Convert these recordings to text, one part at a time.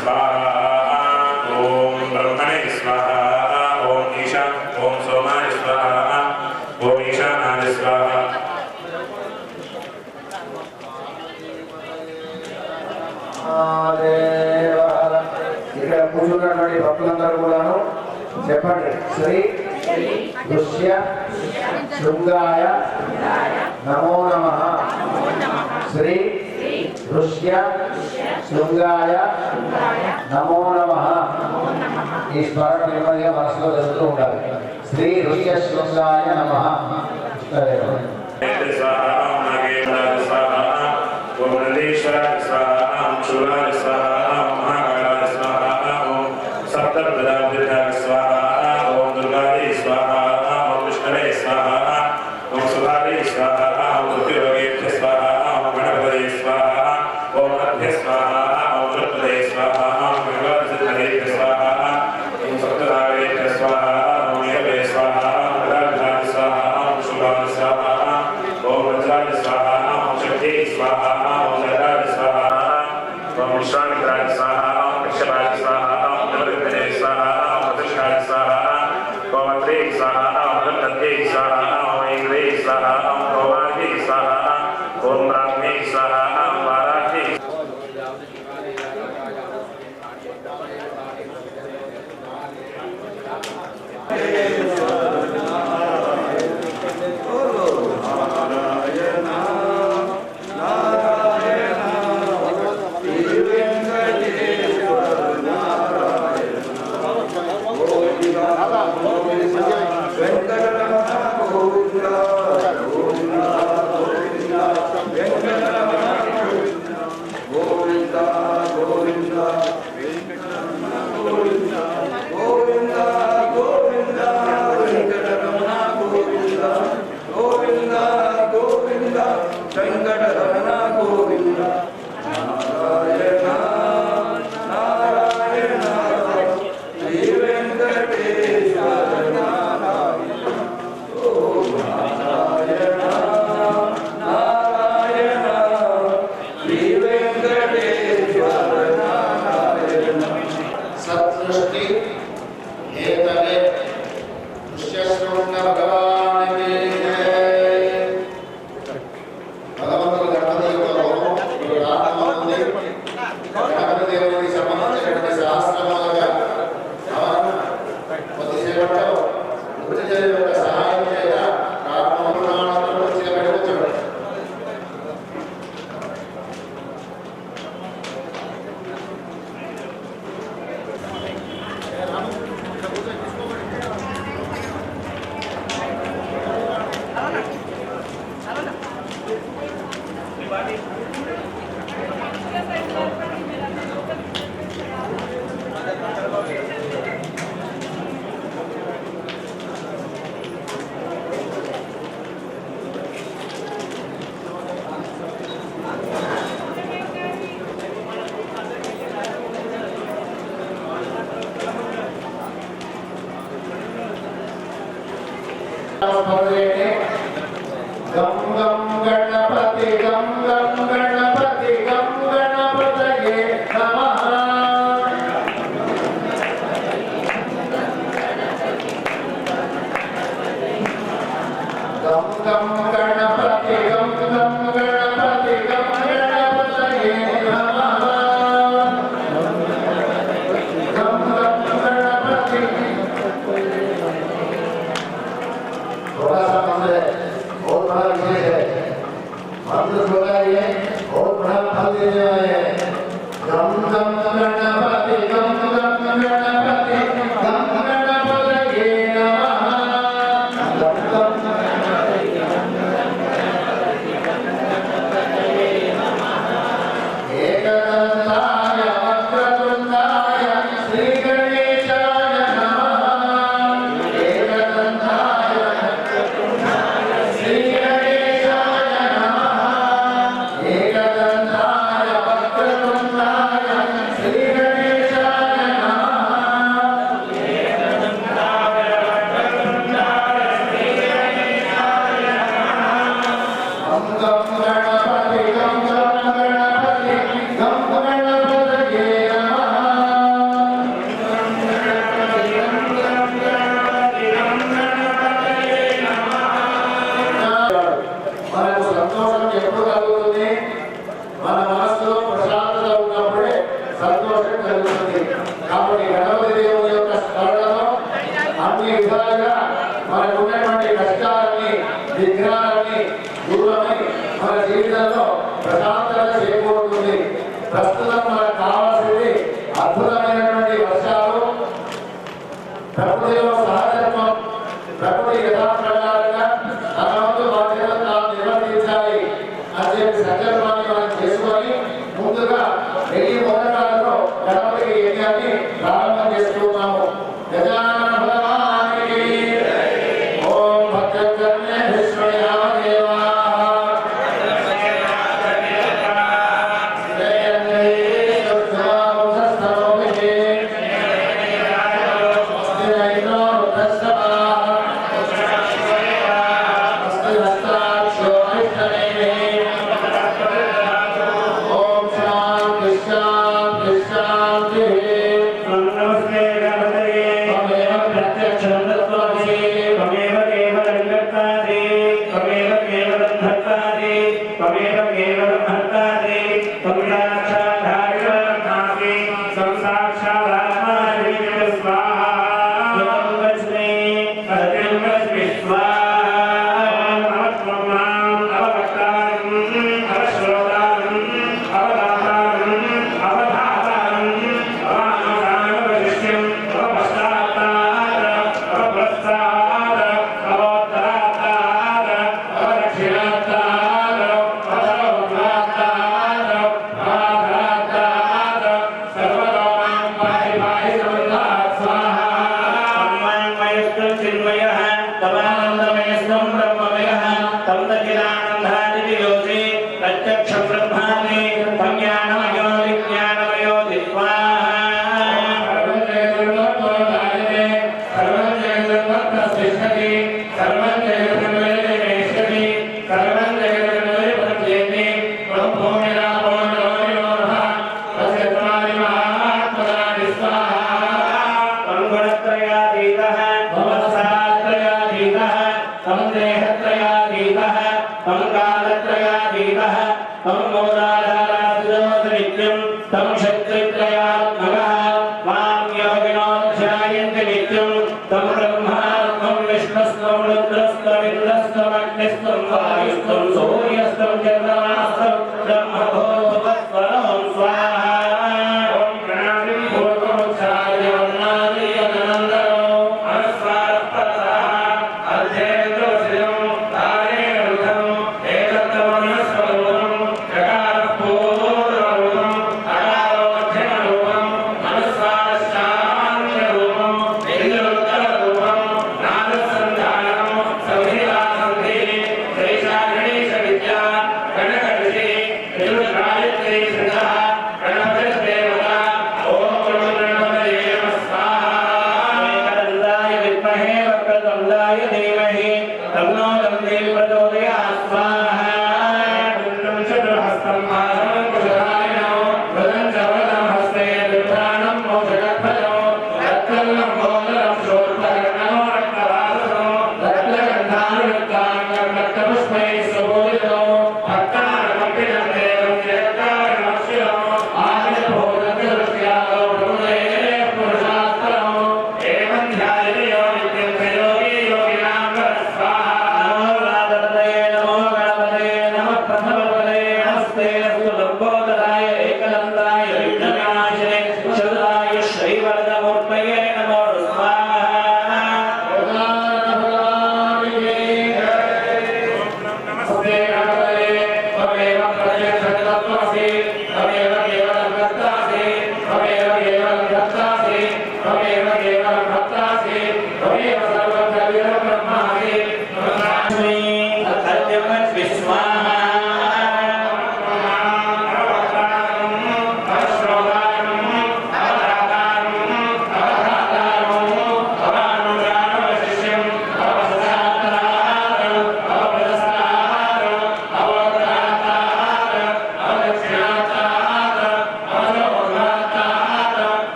स्वाहा ओम మహాదేవ. ఇక్కడ కూర్చున్నటువంటి భక్తులందరూ కూడాను చెప్పండి. శ్రీ దృశ్య శృంగాయ నమో నమః. శ్రీ దృశ్య శృంగాయ నమో నమః. ఈ స్మరణ నెమ్మదిగా మనసులో జరుగుతూ ఉండాలి. శ్రీ దృశ్య శృంగాయ నమః. गम गम गणपति गम गम गणपति गम गणपतये नमः. गम गम गणपति गम गम गणपति गम गणपतये नमः. गम गम गणपति. थोड़ा सा मंदिर है, बहुत बड़ा विषय है. मंत्र बोला ये बहुत बड़ा फल देने वाले हैं. गम गम गणपति गम गम गणपति गम गणपतये नमः. गम गम गणपति गम गणपति गम गणपतये नमः. एकदन्ताय वक्रतुण्डाय श्री गणेशाय नमः. एकदन्ताय वक्रतुण्डाय श्री गणेशाय नमः. एकदन्ताय वक्रतुण्डाय సంతోషం కలుగుతుంది. కాబట్టి గణపతి దేవుని యొక్క స్మరణలో అన్ని విధాలుగా మనకు ఉన్నటువంటి కష్టాలని విఘ్నాలని దూరమై మన జీవితంలో ప్రశాంతత చేకూరుతుంది. ప్రస్తుతం మనకు కావాల్సింది అద్భుతమైనటువంటి వర్షాలు, ప్రకృతిలో సహజత్వం, ప్రకృతి యథాప్రకారంగా తన వంతు బాధ్యతను తాను నిర్వర్తించాలి అని చెప్పి సంకల్పాన్ని మనం చేసుకొని ముందుగా 1000 మొదకాలలో గణపతి యజ్ఞాన్ని ప్రారంభం చేస్తున్నాము. గజానన భగవానికి ఓం భక్తజన్మే విశ్వయామ దేవా Bye.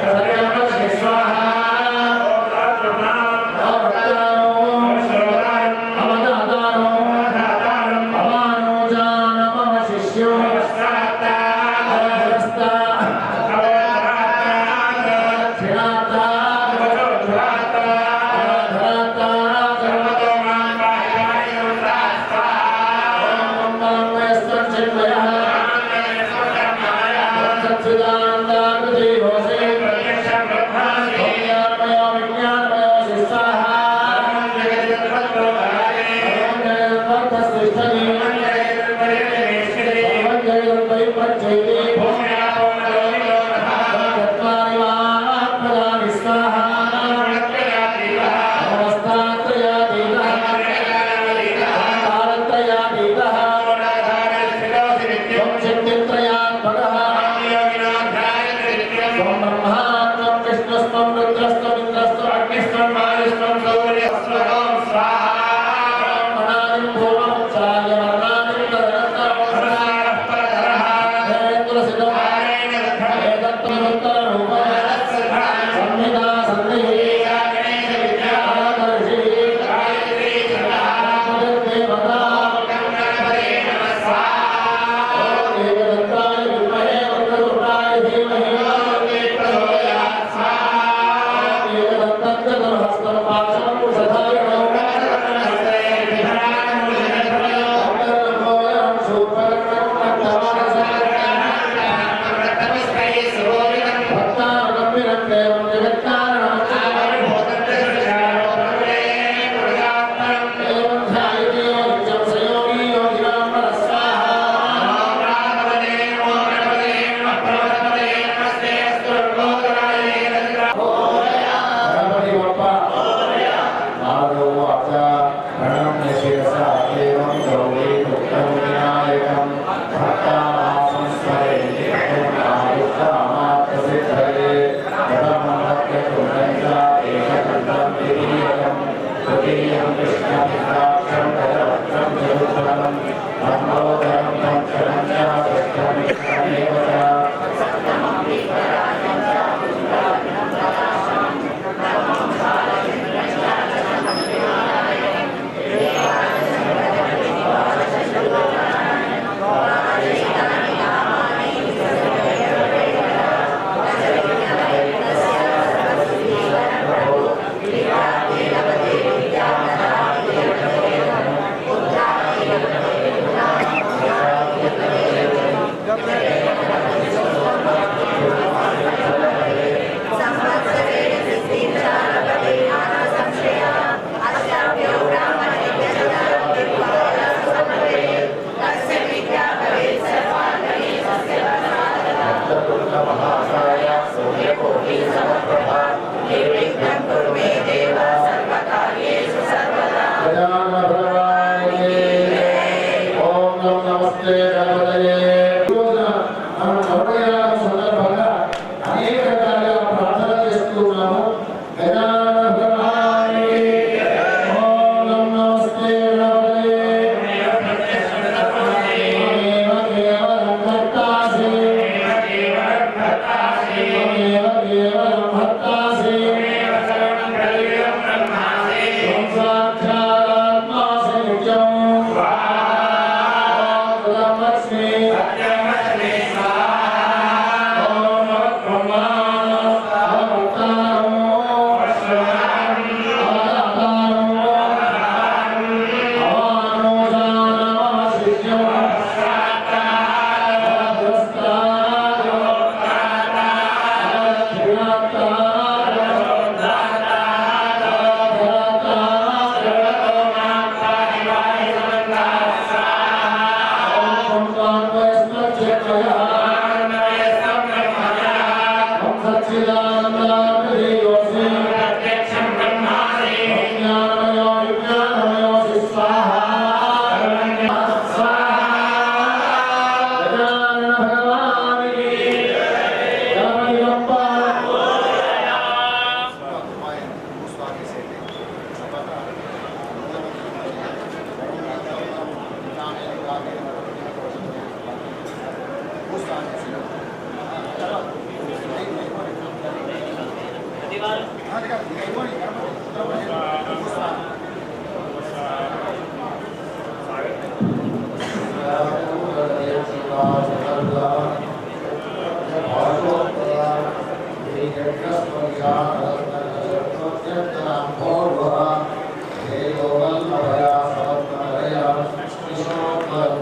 Hare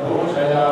भूषया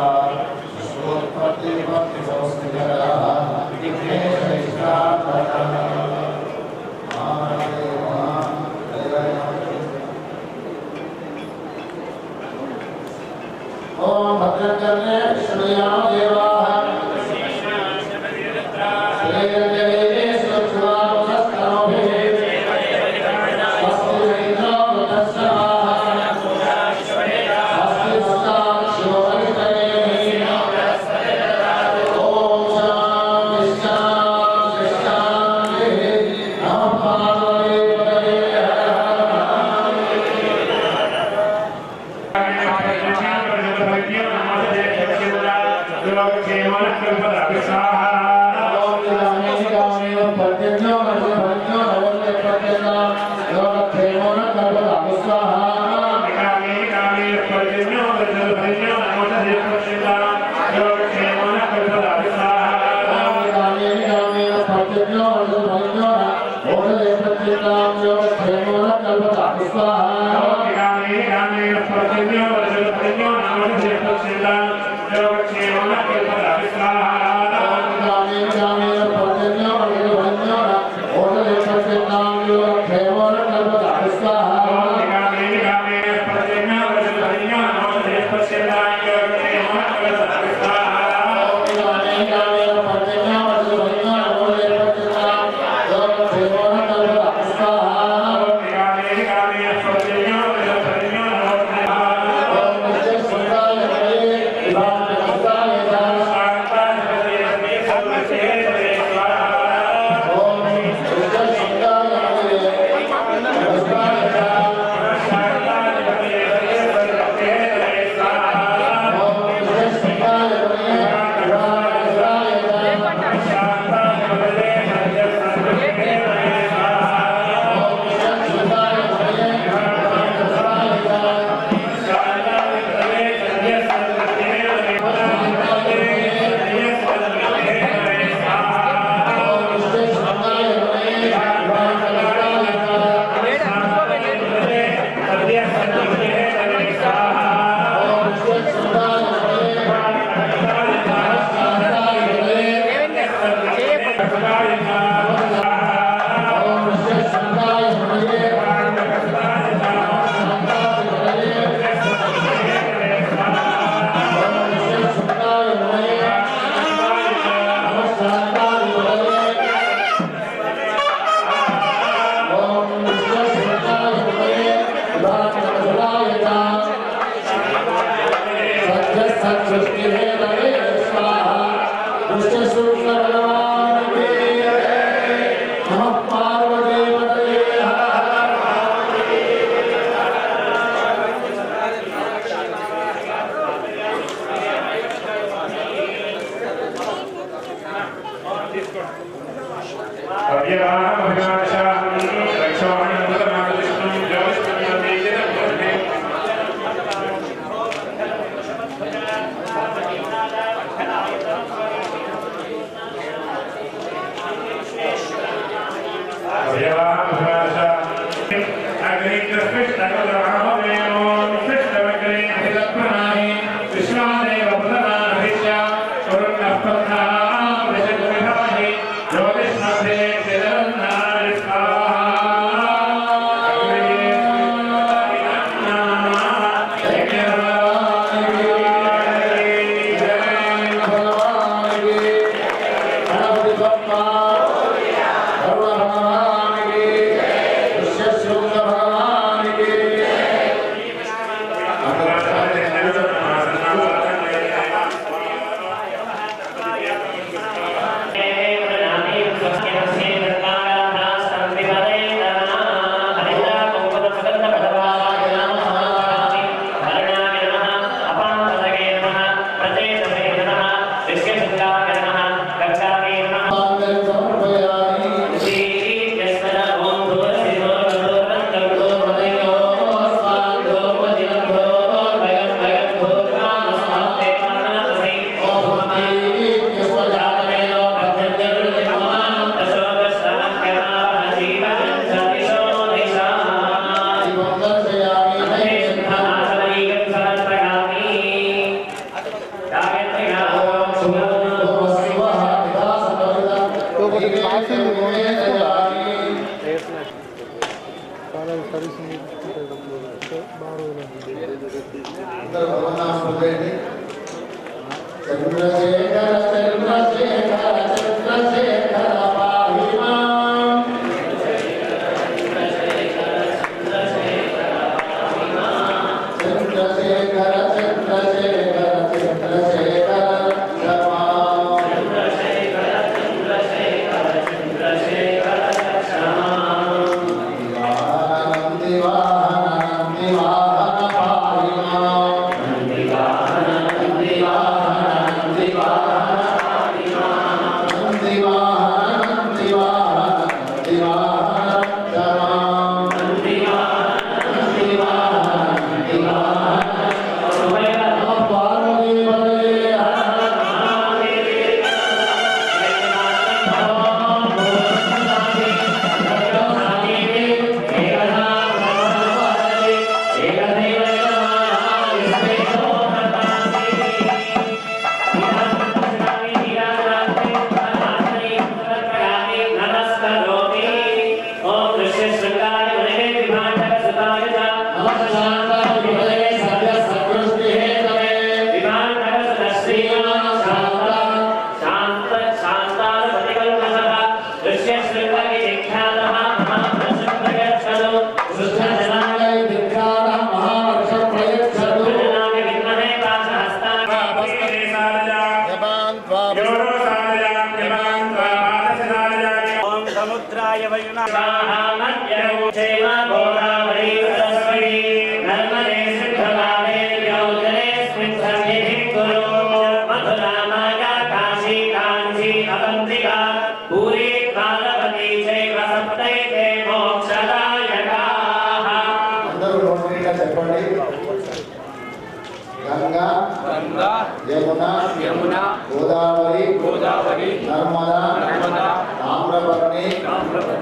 यमुना गोदावरी नर्मदा ताम्रपर्णी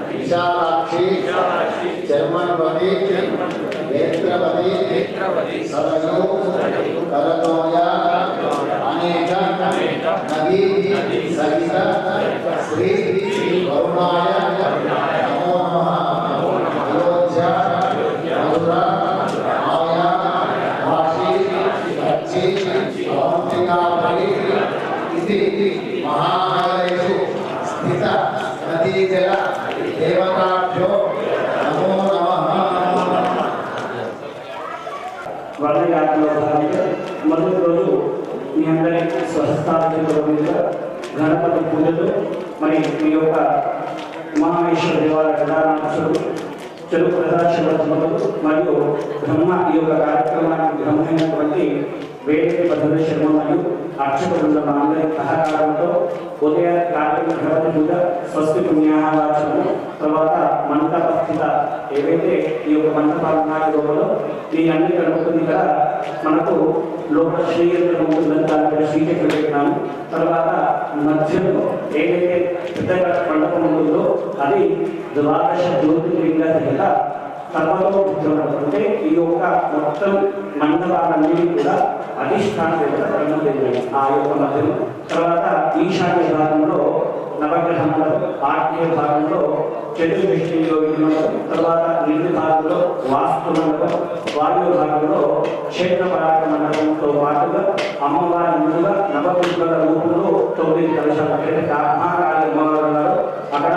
विशालाक्षी चर्मन्वती नेत्रवती सरयू करतोया अनेक नदी सहित श्री करुणाय नमो नमः अयोध्या मथुरा माया काशी अच्छी अवंतिकापुरी इति महानगरेषु स्थित नदीजल देवताभ्यो नमो नमः। వర్ణగాత్రలో భాగంగా మొదటి రోజు మీ అందరి స్వస్థాపితుల మీద గణపతి పూజలు మరి మీ యొక్క మహామేశ్వర దేవాలయ ప్రధానాంశాలు తెలుగు ప్రదర్శనలు మరియు బ్రహ్మ ఈ యొక్క కార్యక్రమానికి బ్రహ్మైనటువంటి వేదిక భద్ర శర్మ మరియు అర్చకుల అందరి సహకారంతో ఉదయ కార్యక్రమ గణపతి పూజ స్వస్తి పుణ్యాహవాచనము తర్వాత మంటపస్థిత ఏవైతే ఈ యొక్క మంటపాలు లోపల ఈ అన్ని గణపతిని కూడా మనకు లోపల శ్రీయంత్రం ఉంటుందని దాని మీద శ్రీచక్రం పెట్టినాము. తర్వాత మధ్యలో ఏదైతే పెద్ద మండపం ఉంటుందో అది ద్వాదశ జ్యోతిర్లింగ సహిత సర్వతో అంటే ఈ యొక్క మొత్తం మండపాలన్నీ కూడా అధిష్టాన దేవత ఆ యొక్క మధ్యలో. తర్వాత ఈశాన్య భాగంలో నవగ్రహ మండపం, ఆర్టీయ భాగంలో చతుర్దృష్టి యోగి మండపం, తర్వాత నిండు భాగంలో వాస్తు మండపం, వాయు భాగంలో క్షేత్ర పరాక మండపంతో పాటుగా అమ్మవారి ముందుగా నవదుర్గల రూపంలో 9 కలశాలు మహాకాళి అమ్మవారు ఉన్నారు. అక్కడ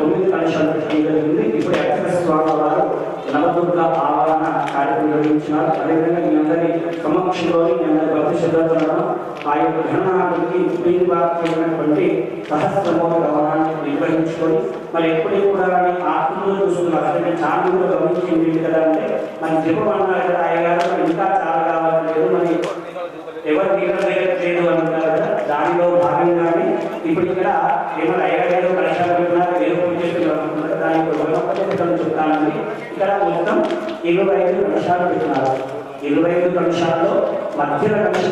9 కలశాలు పెట్టడం జరిగింది. ఇప్పుడు అర్చక స్వామి వారు నవదుర్గ ఆవాహన కార్యక్రమం నిర్వహించినారు. అదేవిధంగా మీ అందరి సమక్షంలో మీ అందరి భక్తి శ్రద్ధలను ఆ యొక్క ఘననాథుడికి ప్రీతిపాత్రమైనటువంటి సహస్రమోహ గమనాన్ని నిర్వహించుకొని మరి ఎప్పుడూ కూడా ఆత్మలో చూస్తున్నారు. అంటే చాలా కూడా గమనించింది కదా, అంటే మన జపం అన్నారు కదా అయ్యగారు ఇంకా చాలా కావాలలేదు, మరి ఎవరు నిలబడలేదు అంటారు కదా, దానిలో భాగంగానే ఇప్పుడు ఇక్కడ ఏమైనా అయ్యగారు కలశాలు పెట్టినారు, ఏదో పూజ చేస్తున్నారు, దానికి చెప్తానని ఇక్కడ మొత్తం 25 కలశాలు పెట్టినారు. 25 కలశాల్లో మధ్యన కలిసి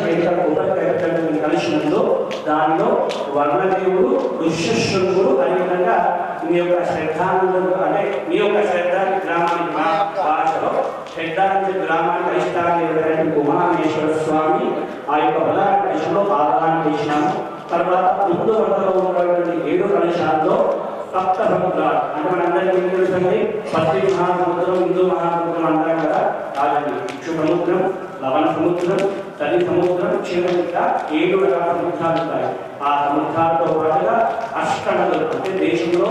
కలిసినంలో దానిలో వర్ణదేవుడు, ఋష్యశృంగుడు, అదేవిధంగా మీ యొక్క శ్రద్ధానందుడు అంటే మీ యొక్క శ్రద్ధ గ్రామానికి భాషలో శ్రద్ధానంద గ్రామానికి అధిష్టానం ఉమామేశ్వర స్వామి ఆ యొక్క ప్రధాన కలశంలో ఆదానం చేసినాము. తర్వాత ముందు వద్దలో ఉన్నటువంటి 7 కలశాల్లో సప్త సముద్రాలు అంటే మనందరికీ తెలుసండి, పశ్చిమ మహాసముద్రం, హిందూ మహాసముద్రం అంటాం కదా, కాదండి. ఇక్షు సముద్రం, లవణ సముద్రం, చలి సముద్రం, క్షీరముద్ర 7 రకాల సముద్రాలు ఉంటాయి. ఆ సముద్రాలతో పాటుగా అష్టనదులు అంటే దేశంలో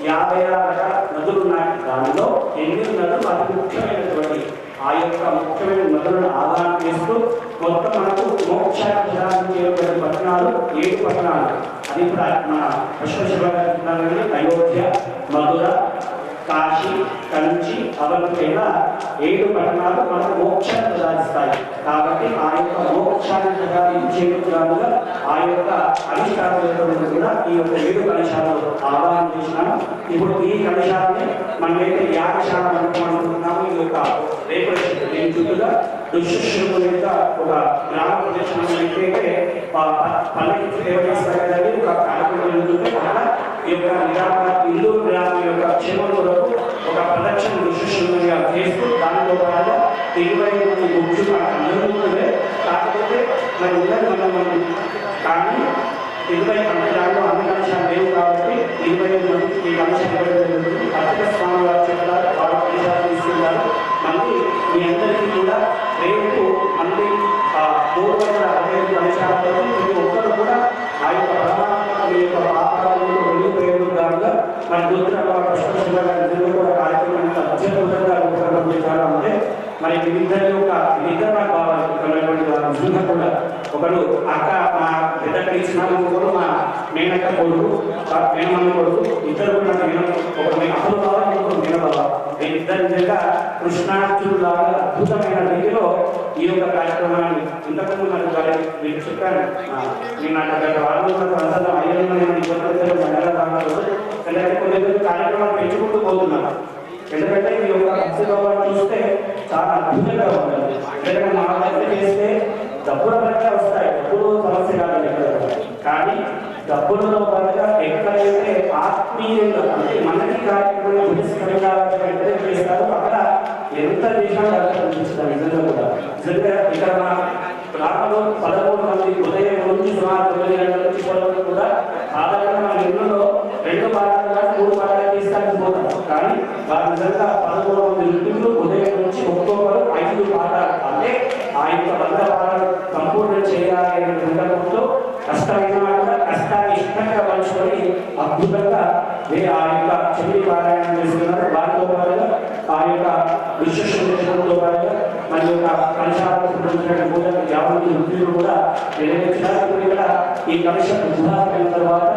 56 రకాల నదులు ఉన్నాయి. దానిలో 8 నదులు అతి ముఖ్యమైనటువంటి ఆ యొక్క ముఖ్యమైన నదులను ఆదానం చేస్తూ మొత్తం మనకు మోక్షాన్ని పట్టణాలు 7 పట్టణాలు. అది కూడా మన విశ్వశివాలయం అయోధ్య, మధుర, కాశీ, కంచి, అవంతి ఇలా 7 పట్టణాలు మనకు మోక్షాన్ని ప్రసాదిస్తాయి. కాబట్టి ఆ యొక్క మోక్షాన్ని ప్రసాదించేందుగా ఆ యొక్క అధిష్టానం కూడా ఈ యొక్క 7 కలశాలను ఆవాహన చేసినాము. ఇప్పుడు ఈ కలశాలని మనమైతే యాగశాల అనుకుంటున్నాము. ఈ యొక్క రేపు దీని చుట్టూగా ఋష్యశృంగుల యొక్క ఒక గ్రామ ప్రదేశం అయితే పల్లకి సేవ చేస్తారు కదండి, ఒక కార్యక్రమం జరుగుతుంది. అక్కడ ఈ యొక్క నిరాపద ఇల్లు గ్రామం యొక్క క్షేమం కొరకు ఒక ప్రదక్షిణ ఋష్యశృంగులుగా చేస్తూ దానిలో పాటు 20 మంది ముఖ్యులు జరుగుతుంది. కాకపోతే మరి ఉన్నది మనం కానీ 20 మందిలో అన్ని కలశాలు లేవు కాబట్టి 25 మందికి ఈ కలశాలు ఇవ్వడం జరుగుతుంది. అర్చక స్వామి వారు చెప్తారు, వాళ్ళ కలశాలు తీసుకుంటారు. మళ్ళీ మీ అందరికీ కూడా రేపు మళ్ళీ 365 కలశాలతో ప్రతి ఒక్కరు కూడా ఆ యొక్క పరమాత్మ మీ యొక్క పాత్రలను వెళ్ళిపోయేందుగా మన రుద్ర కూడా కార్యక్రమాన్ని అత్యద్భుతంగా రూపొందించాలి. అంటే మరి వీరిద్దరి యొక్క ఇద్దరు నాకు కావాలి కూడా ఒకడు అక్క మా పెద్దకి ఇచ్చిన ఒకడు మా మేనక్క కొడుకు, మేనమ్మ కొడుకు, ఇద్దరు కూడా ఒకటి అప్పుడు కావాలి, ఇంకొకరు మేన బాబా. వీరిద్దరి నిజంగా కృష్ణార్జునుడు లాగా అద్భుతమైన రీతిలో ఈ యొక్క కార్యక్రమాన్ని ఇంతకుముందు నాకు మీకు చెప్పాను. నేను నాకు గత వారంలో అందరూ 5 మంది ఎందుకంటే కొన్ని కార్యక్రమాలు పెంచుకుంటూ పోతున్నాను. ఎందుకంటే ఈ యొక్క భక్తిభావాన్ని చూస్తే చాలా అద్భుతంగా ఉంటుంది. ఎందుకంటే మా దగ్గర చేస్తే డబ్బుల పరంగా వస్తాయి, డబ్బులు సమస్య కాదు. కానీ డబ్బులలో పరంగా ఎక్కడైతే ఆత్మీయంగా అంటే మనకి కార్యక్రమం చేస్తారు అక్కడ ఎంత దేశాలు అనిపిస్తారు. నిజంగా కూడా నిజంగా ఇక్కడ మన గ్రామంలో 13 మంది ఉదయం నుంచి సుమారు 9 గంటల నుంచి వరకు కూడా సాధారణ మన ఇళ్ళలో 2 పాఠాలు 3 పాఠాలు తీసుకొని కానీ వారి నిజంగా 13 మంది ఇంటిలో ఉదయం నుంచి ఒక్కొక్కరు 5 పాఠాలు అంటే ఆ యొక్క 100 పాఠాలు సంపూర్ణ చేయాలి అనే సందర్భంతో కష్టమైన కూడా కష్టాన్ని ఇష్టంగా పంచుకొని అద్భుతంగా ఆ యొక్క చెల్లి పారాయణం చేస్తున్నారు. వారితో పాటుగా ఆ యొక్క విశ్వశంతో పాటుగా మన యొక్క కలశాలకు సంబంధించిన పూజలు 50 వృత్తులు కూడా నిర్వహించినారు. ఇక్కడ ఈ కలశం ఉదాహరణ తర్వాత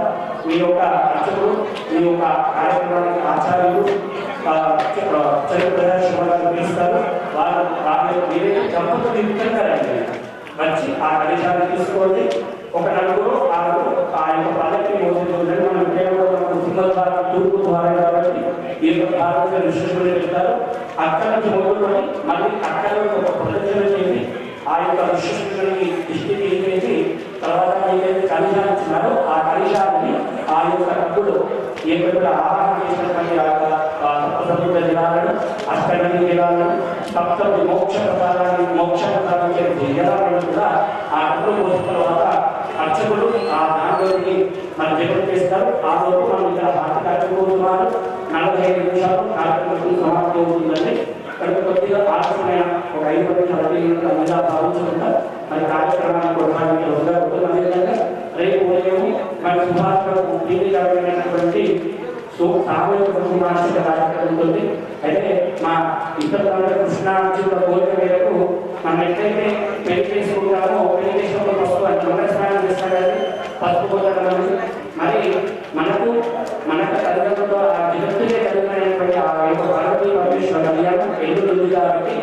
మీ యొక్క అర్చకులు, మీ యొక్క కార్యక్రమానికి ఆచార్యులు చరిత్ర ప్రదర్శన పిలుస్తారు. వారు ఏదైతే దంపతులు యుక్తంగా రండి వచ్చి రోజు ఒక నలుగురు ఆరుగురు ఆ యొక్క పల్లకి మోసేది మనం సింగల్ ద్వారా తూర్పు ద్వారా కాబట్టి ఈ యొక్క భారతీయ ఋషులు వెళ్తారు. అక్కడ నుంచి మొదలుకొని మళ్ళీ అక్కడ ఒక ప్రదర్శన చేసి ఆ యొక్క ఋషులని దృష్టి తీసేసి తర్వాత ఏదైతే కలిశాలు ఇచ్చినారో ఆ కలిశాలని ఆ యొక్క డబ్బులు ఏమైనా ఆహారం చేసినటువంటి ఆ యొక్క సప్తసముద్ర జలాలను అష్టగంధి జలాలను సప్తమి మోక్ష ప్రసాదాన్ని జలాలను కూడా ఆ డబ్బులు పోసిన తర్వాత అర్చకులు ఆ దానిలోకి మన జపం చేస్తారు. ఆ లోపు మనం ఇక్కడ హారతి కార్యక్రమాలు 45 నిమిషాలు కార్యక్రమం సమాప్తి అవుతుందండి. కనుక కొద్దిగా ఆలస్యమైన ఒక 5 నిమిషాలు అందుగా భావించకుండా మరి కార్యక్రమాన్ని కొనసాగించడం అదేవిధంగా రేపు ఉదయం మన సుభాష్ దీనికమైనటువంటి సామూహిక కుటుంబానికి కార్యక్రమం ఉంటుంది. అయితే మా ఇద్దరు కృష్ణార్జునుల కోరిక మేరకు మనం ఎట్లయితే పెళ్లి చేసుకుంటామో పెళ్లి చేసుకుంటే వస్తూ మంగళ స్నానం చేస్తారని పసుపు పోతారు. మరి మనకు తల్లిదండ్రులతో ఆ జగత్తులే కలిగినటువంటి ఆ యొక్క పార్వతీ పరమేశ్వర కళ్యాణం ఎదుగుతుంది కాబట్టి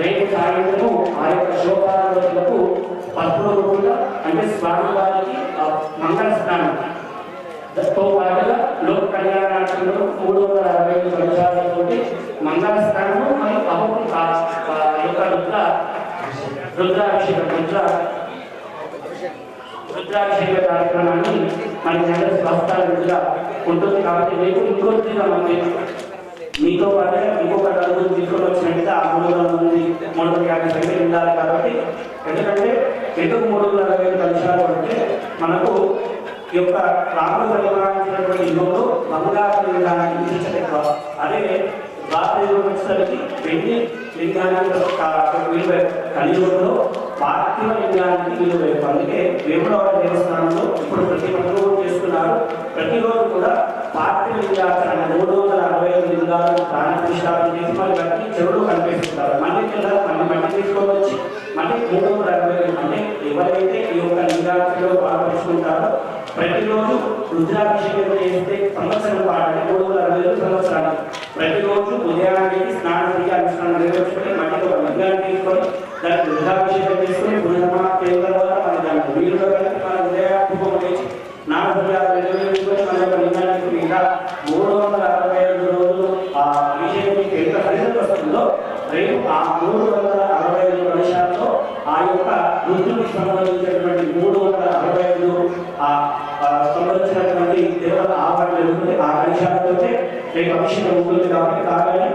రేపు సాయంత్రము ఆ యొక్క శోభాలకు పసుపులో కూడా అంటే స్వామివారికి మంగళ స్నానం తో పాటుగా లోక కళ్యాణార్థంలో 365 నిమిషాలతో మంగళ స్నానము మరియు యొక్క రుద్రాభిషేక కార్యక్రమాన్ని మన నెల స్వస్థాలుగా ఉంటుంది. కాబట్టి రేపు ఇంకొద్దిగా మంది మీతో పాటే ఇంకొక నలుగురు తీసుకొని వచ్చినట్టయితే ఆ 350 సంఖ్య ఉండాలి. కాబట్టి ఎందుకంటే ఎందుకు 365 నిమిషాలు అంటే మనకు ఈ యొక్క రాముడు పరిపాలించినటువంటి యుగంలో బంగారు లింగానికి విశిష్టత ఎక్కువ. అదే భారతీయులకు వచ్చేసరికి వెండి లింగానికి కలియుగంలో పార్థివ లింగానికి విలువ ఎక్కువ. అందుకే వేములవాడ దేవస్థానంలో ఇప్పుడు ప్రతిరోజు చేస్తున్నారు. ప్రతిరోజు కూడా పార్థివ లింగాచరణ 365 లింగాలు ప్రాణ ప్రతిష్టాపన చేసి మళ్ళీ బట్టి చెరువులు కనిపిస్తున్నారు. మళ్ళీ మట్టి తీసుకొని వచ్చి మళ్ళీ 365 అంటే ఎవరైతే ఈ యొక్క లింగాచరణలో పాల్పంచుకుంటారో ప్రతిరోజు రుద్రాభిషేకం చేస్తే సంవత్సరం పాటు 365 సంవత్సరాలు ప్రతిరోజు ఉదయానికి స్నానం చేసి అనుష్ఠానం నిర్వహించుకొని మట్టితో లింగాన్ని తీసుకొని దానికి రుద్రాభిషేకం చేసుకుని పునర్మా కేంద్రం మన దానికి వీలుగా కలిపి మన ఉదయాత్మకం చేసి నాలుగు నిర్వహించుకొని మన యొక్క లింగానికి ఇంకా 365 రోజులు ఆ అభిషేకానికి ఎంత ఫలితం వస్తుందో రేపు ఆ 365 నిమిషాల్లో ఆ యొక్క రుద్రుడికి సంబంధించినటువంటి 365 సంబంధించినటువంటి దేవత ఆవరణ జరుగుతుంది. ఆ కలశాలతోనే రేపు అభిషేకం ఉంటుంది. కాబట్టి కాగానే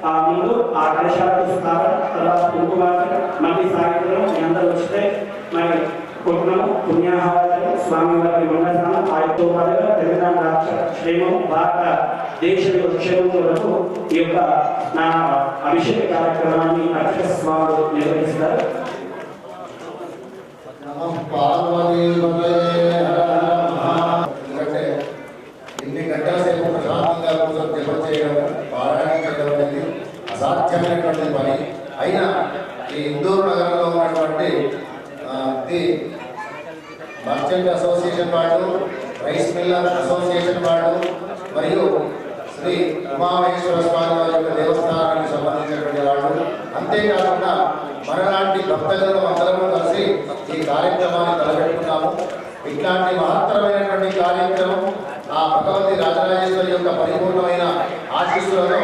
ఆ ముందు ఆ కలశాలతో స్థాపన తర్వాత కుంకుమార్చన మళ్ళీ సాయంత్రం మీ అందరూ వస్తే మరి కుటుంబము పుణ్యాహారం స్వామి వారి మంగళస్నానం ఆయనతో పాటుగా తెలంగాణ రాష్ట్ర క్షేమం భారత దేశ క్షేమం వరకు ఈ యొక్క నా అభిషేక కార్యక్రమాన్ని అర్చక స్వాములు నిర్వహిస్తారు. ఎందుకంటే ఇన్ని గంటల సేపు ప్రశాంతంగా కోసం జపం చేయడం పారాయణం చేయడం అనేది అసాధ్యమైనటువంటి పని. అయినా ఈ ఇందూరు నగరంలో ఉన్నటువంటి ది మర్చెంట్ అసోసియేషన్ వాళ్ళు, రైస్ మిల్లర్ అసోసియేషన్ వాళ్ళు మరియు శ్రీ ఉమామహేశ్వర స్వామి వారి యొక్క దేవస్థానానికి సంబంధించినటువంటి వాళ్ళు, అంతేకాకుండా మనలాంటి భక్తులను అందరము కలిసి ఈ కార్యక్రమాన్ని తలపెట్టుకున్నాము. ఇట్లాంటి మహత్తరమైనటువంటి కార్యక్రమం ఆ భగవతి రాజరాజేశ్వరి యొక్క పరిపూర్ణమైన ఆశీస్సులను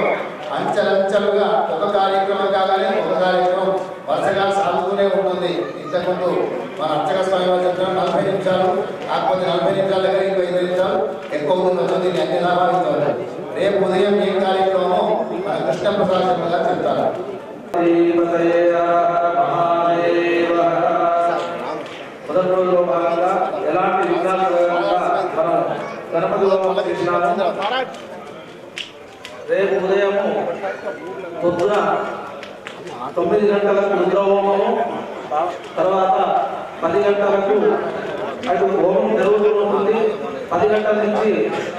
అంచెలంచెలుగా ఒక కార్యక్రమం కాగానే ఒక కార్యక్రమం వరుసగా సాగుతూనే ఉంటుంది. ఇంతకుముందు మన అర్చక స్వామి వారు చెప్పిన 40 నిమిషాలు, కాకపోతే 40 నిమిషాల దగ్గర ఇంకో 5 నిమిషాలు ఎక్కువ ఉంటుంది. దీన్ని అన్ని లాభావించాలి. రేపు ఉదయం ఏ కార్యక్రమం మన కృష్ణప్రసాద్ శర్మ గారు చెప్తారు. మొదటి రోజులో భాగంగా ఎలాంటి విఘ్నాలు మనం గణపతి హోమం చేసినాము. రేపు ఉదయము పొద్దున 9 గంటలకు రుద్రహోమము, తర్వాత 10 గంటలకు అటు హోమం జరుగుతూ ఉంటుంది. 10 గంటల నుంచి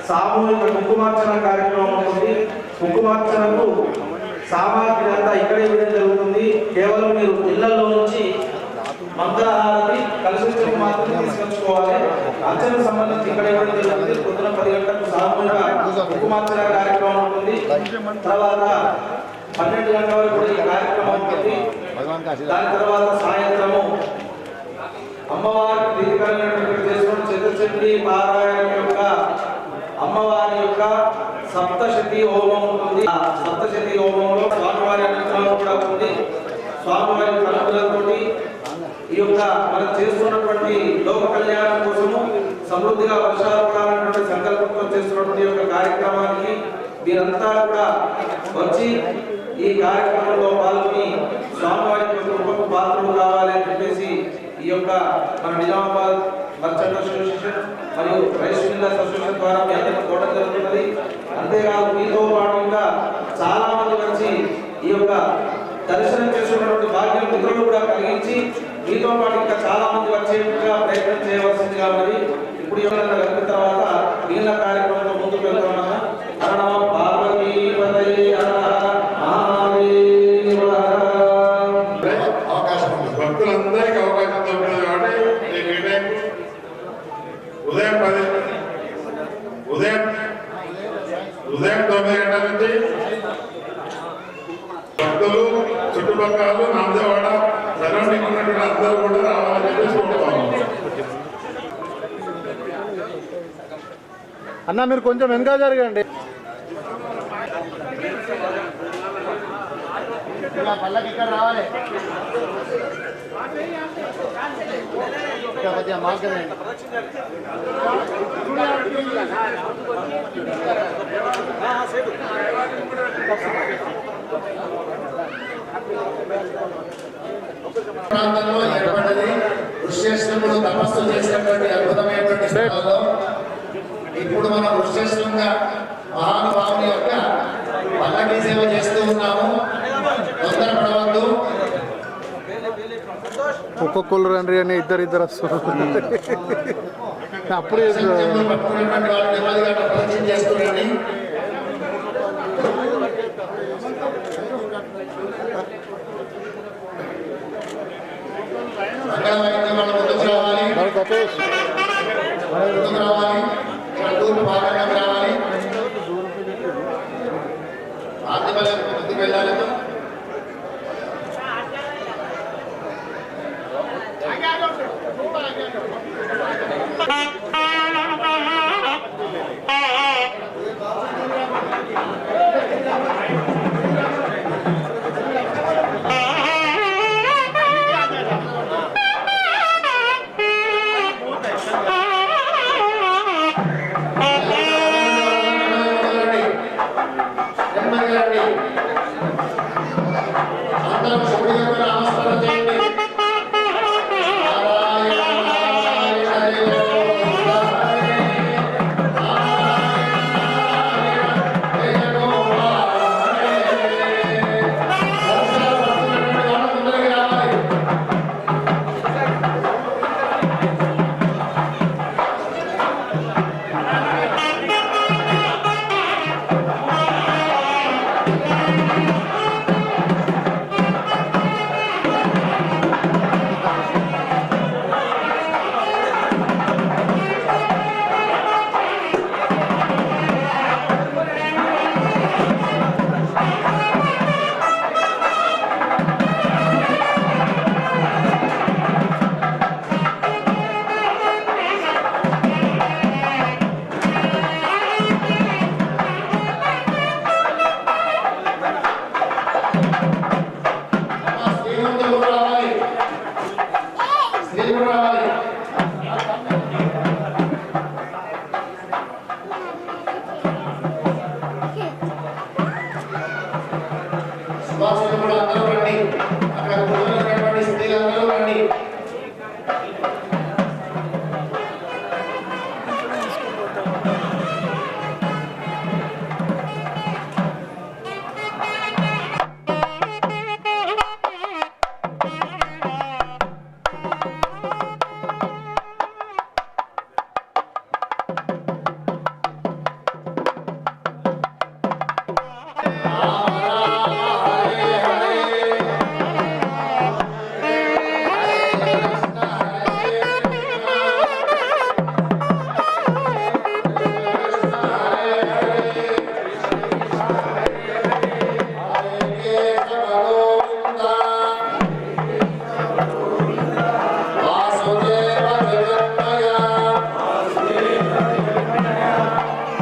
సామూహిక కుంకుమార్చన కార్యక్రమం ఉంటుంది. కుంకుమార్చనకు సామాగ్రి అంతా ఇక్కడే ఇవ్వడం జరుగుతుంది. కేవలం మీరు ఇళ్లలో నుంచి మంగళహారతి కలిసి మాత్రమే తీసుకొచ్చుకోవాలి. అర్చనకు సంబంధించి ఇక్కడ ఇవ్వడం జరుగుతుంది. పొద్దున 10 గంటలకు సామూహిక కుంకుమార్చన కార్యక్రమం ఉంటుంది. తర్వాత 12 గంటల వరకు ఈ కార్యక్రమం ఉంటుంది. దాని తర్వాత సాయంత్రము అమ్మవారి ప్రీతికరమైనటువంటి చేసుకుని చతుర్చండి పారాయణం యొక్క అమ్మవారి యొక్క సప్తశతి హోమం ఉంటుంది. ఆ సప్తశతి హోమంలో స్వామివారి అనుగ్రహం కూడా ఉంది. స్వామివారి అనుగ్రహంతో ఈ యొక్క మనం చేస్తున్నటువంటి లోక కళ్యాణం కోసము సమృద్ధిగా వర్షాలు పడాలన్నటువంటి సంకల్పంతో చేస్తున్నటువంటి యొక్క కార్యక్రమానికి మీరంతా కూడా వచ్చి ఈ కార్యక్రమంలో పాల్గొని స్వామివారి యొక్క కృపకు పాత్రలు కావాలని చెప్పేసి ఈ యొక్క మన నిజామాబాద్ మర్చెంట్ అసోసియేషన్ మరియు రైస్ మిల్లర్స్ అసోసియేషన్ ద్వారా మీ అందరికీ కోవడం జరుగుతున్నది. అంతేకాదు మీతో పాటు ఇంకా చాలా మంది వచ్చి ఈ యొక్క దర్శనం చేసుకున్నటువంటి భాగ్యం మిత్రులు కూడా కలిగించి మీతో పాటు ఇంకా చాలా మంది వచ్చేట్టుగా ప్రయత్నం చేయవలసిందిగా మరి ఇప్పుడు ఎవరైనా కలిపిన తర్వాత మిగిలిన కార్యక్రమంలో ముందుకు వెళ్తున్నాము. భక్తులందరికీ అవకాశం దొరుకుతుంది కాబట్టి ఈ టైం ఉదయం 9 గంటల నుంచి భక్తులు చుట్టుపక్కల నామదేవాడ సరౌండింగ్ ఉన్నటువంటి అందరూ కూడా రావాలని చెప్పేసి కోరుతాము. అన్న మీరు కొంచెం వెనక జరగండి. పల్లకి ఇక్కడ రావాలి. కొద్దిగా మార్గండి. ప్రాంతంలో ఏర్పడ్డది ఋష్యేశ్వరుడు తపస్సు చేసినటువంటి అద్భుతమైనటువంటి స్థలంలో ఇప్పుడు మనం ఋష్యేశ్వరంగా మహానుభావుని యొక్క పల్లకి సేవ చేస్తూ ఉన్నాము. తొందరపడవద్దు. ఒక్కొక్కరు రండి అని ఇద్దరు వస్తారు. అప్పుడు పట్టుకున్నటువంటి వాళ్ళు నెమ్మదిగా ప్రదర్శన చేస్తున్నారని ముందుకు రావాలి. తూర్పు భాగంగా రావాలి. ముందుకు వెళ్ళాలి. అందరం శుభ్రంగా నమస్కారం చేయండి.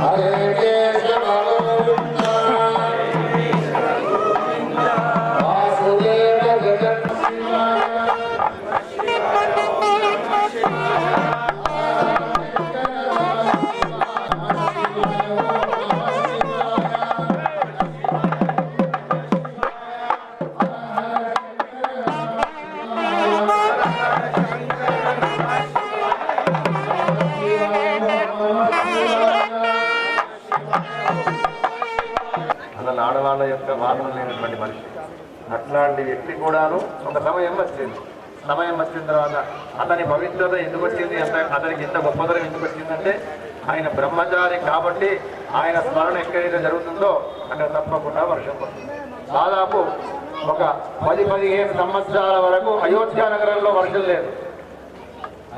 హరే కేశవ గోవింద వాసుదేవ జగన్నాథ అసలు ఆడవాళ్ళ యొక్క వాదన లేనటువంటి మనిషి. అట్లాంటి వ్యక్తి కూడాను ఒక సమయం వచ్చింది. సమయం వచ్చిన తర్వాత అతని పవిత్రత ఎందుకు వచ్చింది, అతనికి ఇంత గొప్పతనం ఎందుకు వచ్చిందంటే ఆయన బ్రహ్మచారి కాబట్టి ఆయన స్మరణ ఎక్కడైతే జరుగుతుందో అక్కడ తప్పకుండా వర్షం పడుతుంది. దాదాపు ఒక 10-15 సంవత్సరాల వరకు అయోధ్య నగరంలో వర్షం లేదు.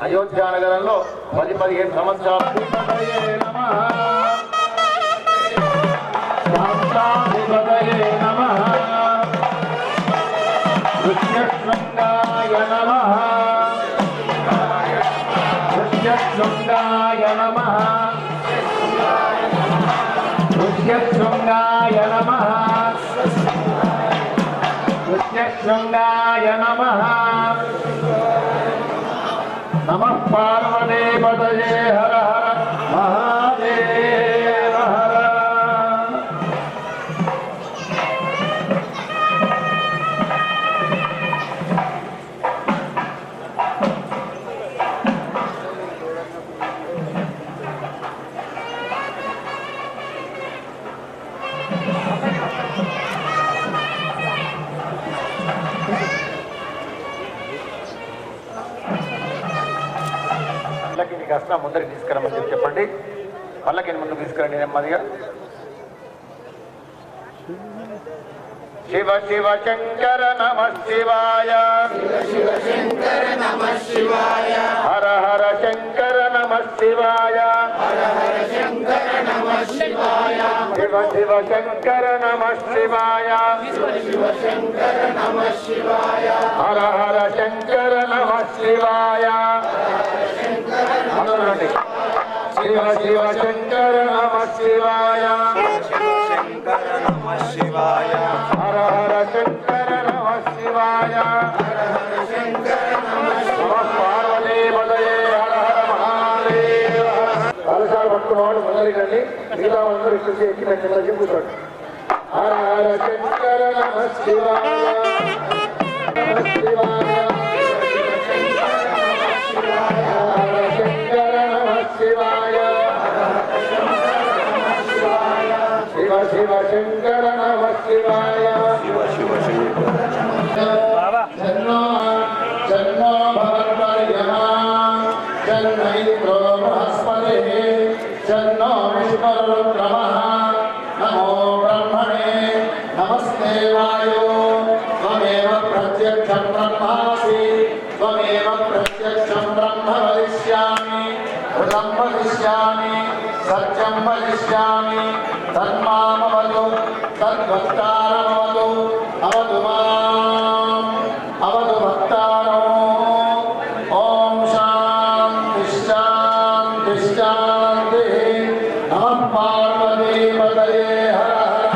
అయోధ్య నగరంలో 10-15 సంవత్సరాలు శాంతాధిపతయే నమః నృత్యశృంగాయ నమః నృత్యశృంగాయ నమః నృత్యశృంగాయ నమః నృత్యశృంగాయ నమః నమః పార్వతీపతయే హర హర మహాదేవ హర. పల్లకిని కాస్త ముందరికి తీసుకురమ్మని చెప్పండి. పల్లకిని ముందుకు తీసుకురండి నెమ్మదిగా. శివ శివ శంకర నమ శివాయ హర హర శంకర నమ శివాయ శివ శివ శంకర నమ శివాయ హర హర శంకర నమ శివాయ. శివ శివ శంకర నమ శివాయ హర హర శంకర నమ శివాయ నమః పార్వతీపతయే హర హర మహాదేవ. కలశాలు పట్టుకున్నవాడు మొదలు రండి, మిగతా అందరూ ఇక్కడికి ఎక్కి దగ్గర కూర్చోండి. హర హర శంకర నమ శివాయ నమ శివాయ హర శంకర నమ శివాయ శివ శివ శంకర నమ శివాయ జన్మో జన్మో భగవద్గీతా జన్మైత్రో బృహస్పతిః జన్నో విష్ణురుక్రమః నమో బ్రహ్మణే నమస్తే వాయో త్వమేవ ప్రత్యక్షం బ్రహ్మాసి త్వమేవ ప్రత్యక్షం బ్రహ్మ వదిష్యామి ఋతం వదిష్యామి సత్యం వదిష్యామి తన్మామవతు తద్భక్తారమవతు అవతు మాం అవతు భక్తారో. ఓం శాంతి శాంతి శాంతి. నమః పార్వతీపతయే హర హర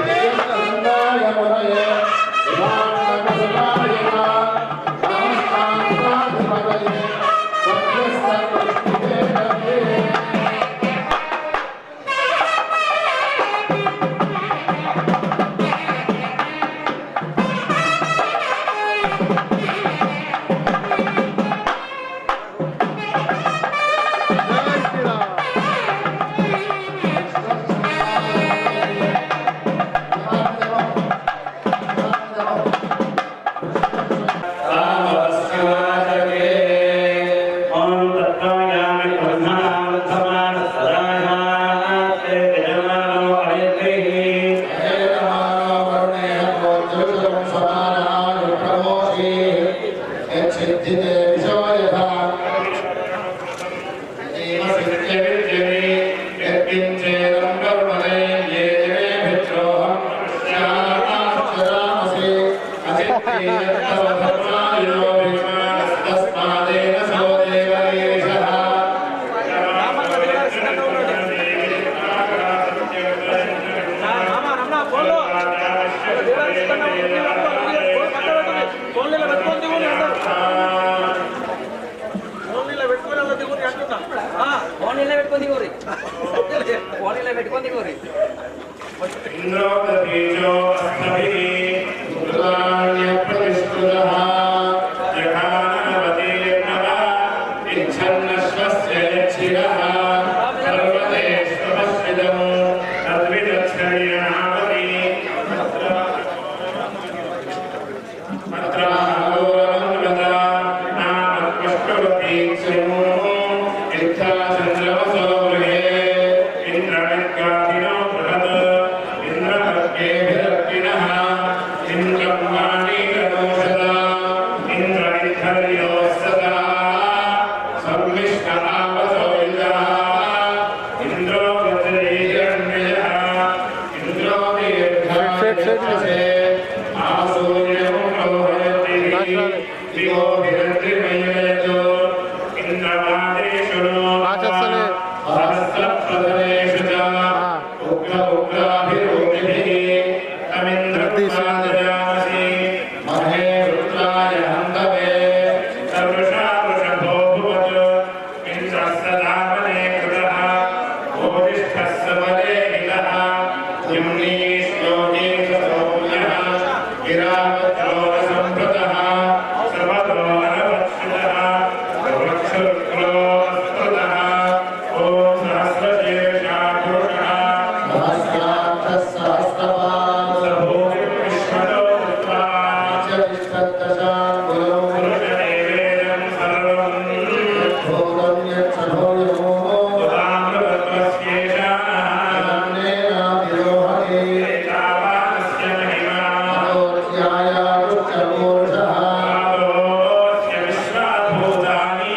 విష్ణునందాయ మునయే విమానకసుతాయ నమః శాంతాధిపతయే సత్యసర్వస్తితే కర్తే. పెట్టుకొని కోరి బాడీలో పెట్టుకొని కోరి ఇంద్రోదీజో అస్మభిః ఉద్రాణ్య ప్రతిష్ఠురః యథానవతి నవ ఇచ్ఛన్నశ్వస్య యచ్చిరః సర్వదేశ పశ్చిదం తద్విదక్షయనావతి మత్రాహోరమన్వద నామత్వష్కవతి క్షమో ఇచ్ఛాచంద్రవసో గృహే ఇంద్రవిద్గాధినో బృహద్ ఇంద్రవర్గేభిరర్పిణః ఇంద్రం వాణీరనోషదా ఇంద్రవిద్ధర్యో సదా సంవిష్ణావసో యుజః ఇంద్రో వజ్రైరణ్యయః ఇంద్రో దీర్ఘాయతే ఆసూర్యం ప్రవహయతి దివో విరద్రిమయతో ఇంద్రవాదేషు సహస్రప్రదనేషు చ ఉగ్ర ఉగ్రాభిరోధిభిః తమింద్రపుత్రాదయాసి మహే రుద్రాయ హంతవే సర్వషా వృషభో భువత్ ఇంద్రస్సదామనే కృతః ఓధిష్ఠः సమరే హితः యుమ్నీశ్లోకీశసౌమ్యः గిరావజ్రోరసంప్రతः సర్వద్రోరవక్షితः వృక్షరుద్రో అస్మృతः ఓం సహస్రశీర్షా పురుషः సభూతిర్విశ్వతో కృత్వా పురుషదేవేదం సర్వం ఏతావానస్య మహిమా ఆలోస్య విశ్వాభూతాని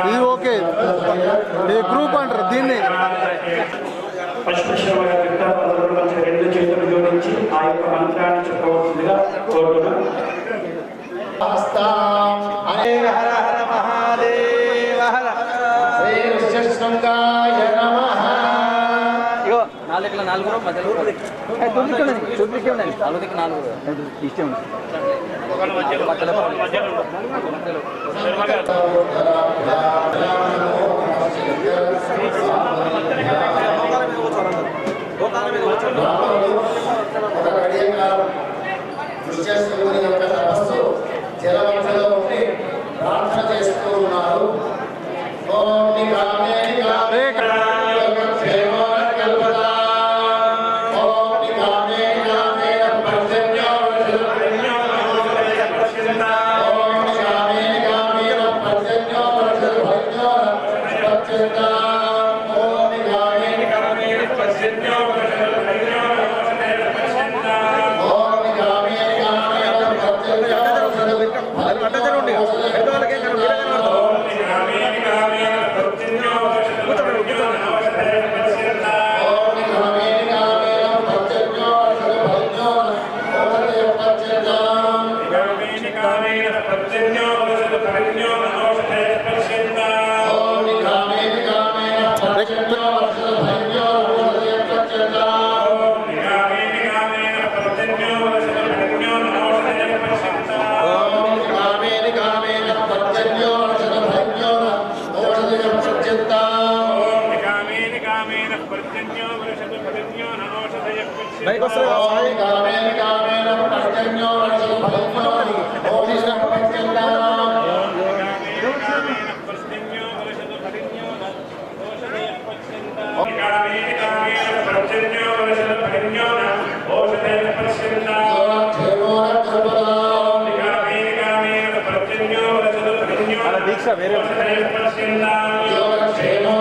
ఇది ఓకే ఈ గ్రూప్ అంటారు దీన్ని. పశుపక్ష రెండు చేతులు జోడించి ఆ యొక్క మంత్రాన్ని చెప్పవలసిందిగా కోరుతున్నాను. హర హర మహాదేవ హర శ్రీ ఋష్యశృంగాయ నమః. ఇగో నాలుగు నాలుగు మధ్యలో చూపించే ఉండండి నాలుగుకి నాలుగు ఇష్టం ఋష్యశృంగుని యొక్క తపస్సు జలవంశలో ఉండి ప్రార్థన చేస్తూ ఉన్నారు. ఓం నికామే నికామే క్షేమో కల్పదా. ఓం నికామే నికామే పర్జన్యో వర్షదో. ఓం నికామే నికామే పర్జన్యో వర్షదో భైన్యో పర్జన్యో. ఓం నికామే నికామే పర్జన్యో వర్షదో భైన్యో పర్జన్యో. ఓం నికామే నికామే పర్జన్యో వర్షదో భైన్యో దీక్ష వేరే క్షేమో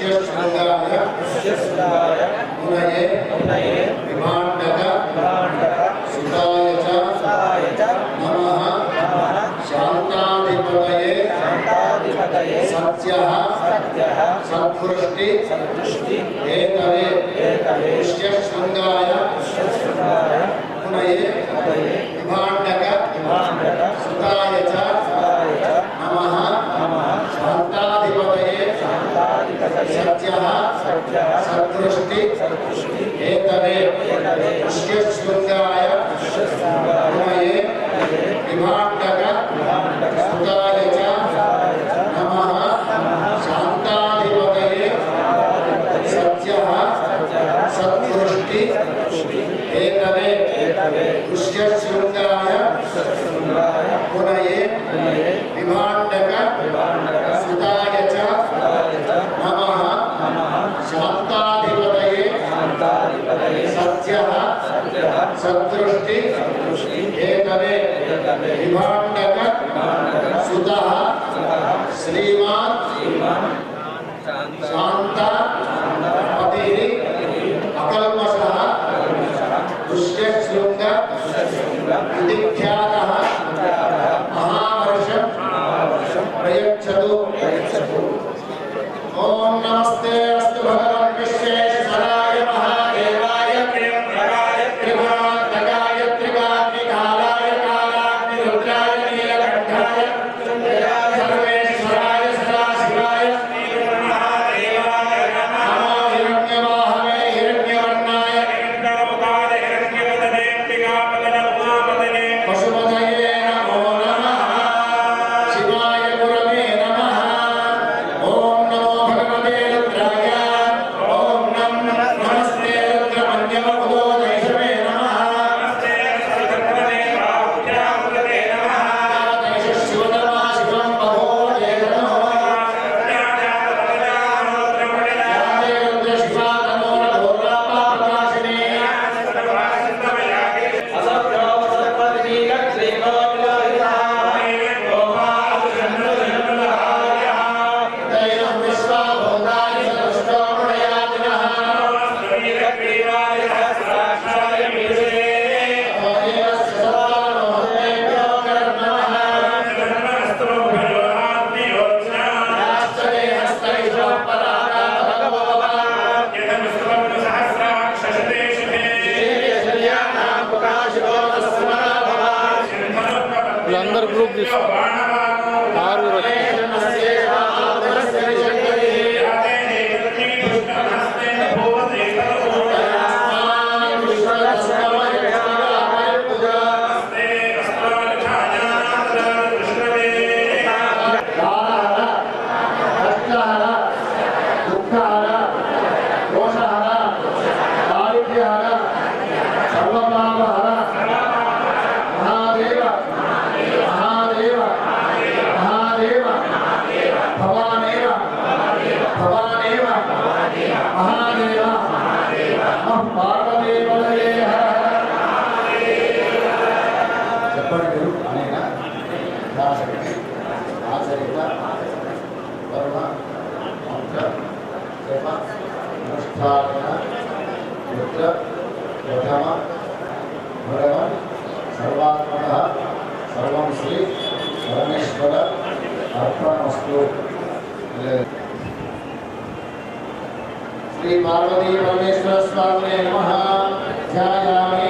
ऋष्यशृङ्गाय मुनये विभाण्डक सुताय च नमः शान्ताधिपतये सत्यः सद्वृष्टि हेतवे ऋष्यशृङ्गाय मुनये विभाण्डक सुताय च नमः शान्ताधिपतये सत्यः सद्वृष्टि हेतवे ऋष्यशृङ्गाय मुनये विभाण्डक सुताय च नमः शान्ताधिपतये सत्यः सद्वृष्टि हेतवे ऋष्यशृङ्गाय मुनये विभाण्डक सुताय च नमः शान्ताधिपतये सत्यः सद्वृष्टि हेतवे विभाण्डक सुतः श्रीमान् शान्तापतिः अकल्मषः ऋष्यशृङ्ग इति ख्यातः महावर्षं प्रयच्छतु। ॐ नमस्ते अस्तु भगवन् विश्वेश्वराय महादेवाय त्र्यम्बकाय त्रिभुवनान्तकाय त्रिकाग्निकालाय कालाग्निरुद्राय नीलकण्ठाय सर्वेश्वराय सदाशिवाय महादेवाय नमो हिरण्यवाहवे हिरण्यवर्णाय पशुपतये नमो नमः शिवाय गुरवे नमः। ॐ नमो भगवते रुद्राय ॐ नमस्ते रुद्रमन्यवपुदो दैशवे नमः दैशशिवतमा शिवं बहो जयतनो याते रुद्रशिवा तनो रघोरापाप्रकाशिनी दैवं विश्वाभूतानि चतुष्टो मृडयातिनः వీళ్ళందరూ గ్రూప్ తీసుకో 6 सर्वं श्री परमेश्वर अर्पणमस्तु। श्री पार्वती परमेश्वर स्वामिने नमः। ध्यायामि।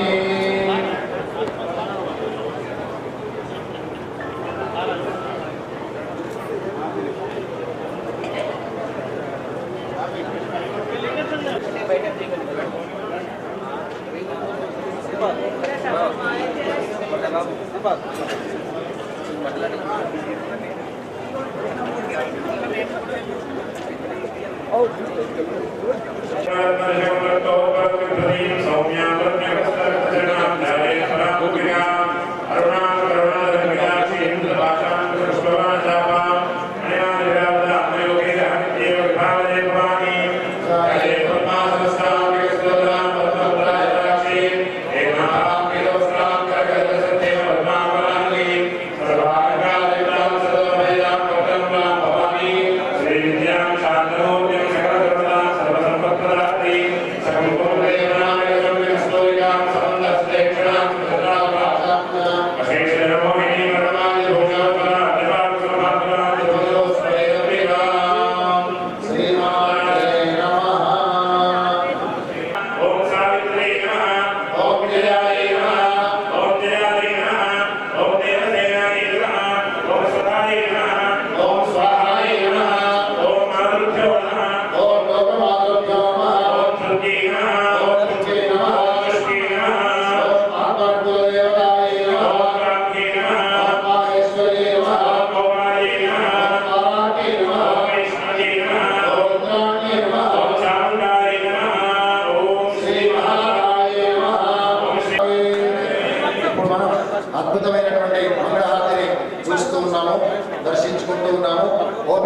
Shri Vidyam Shantam Shakara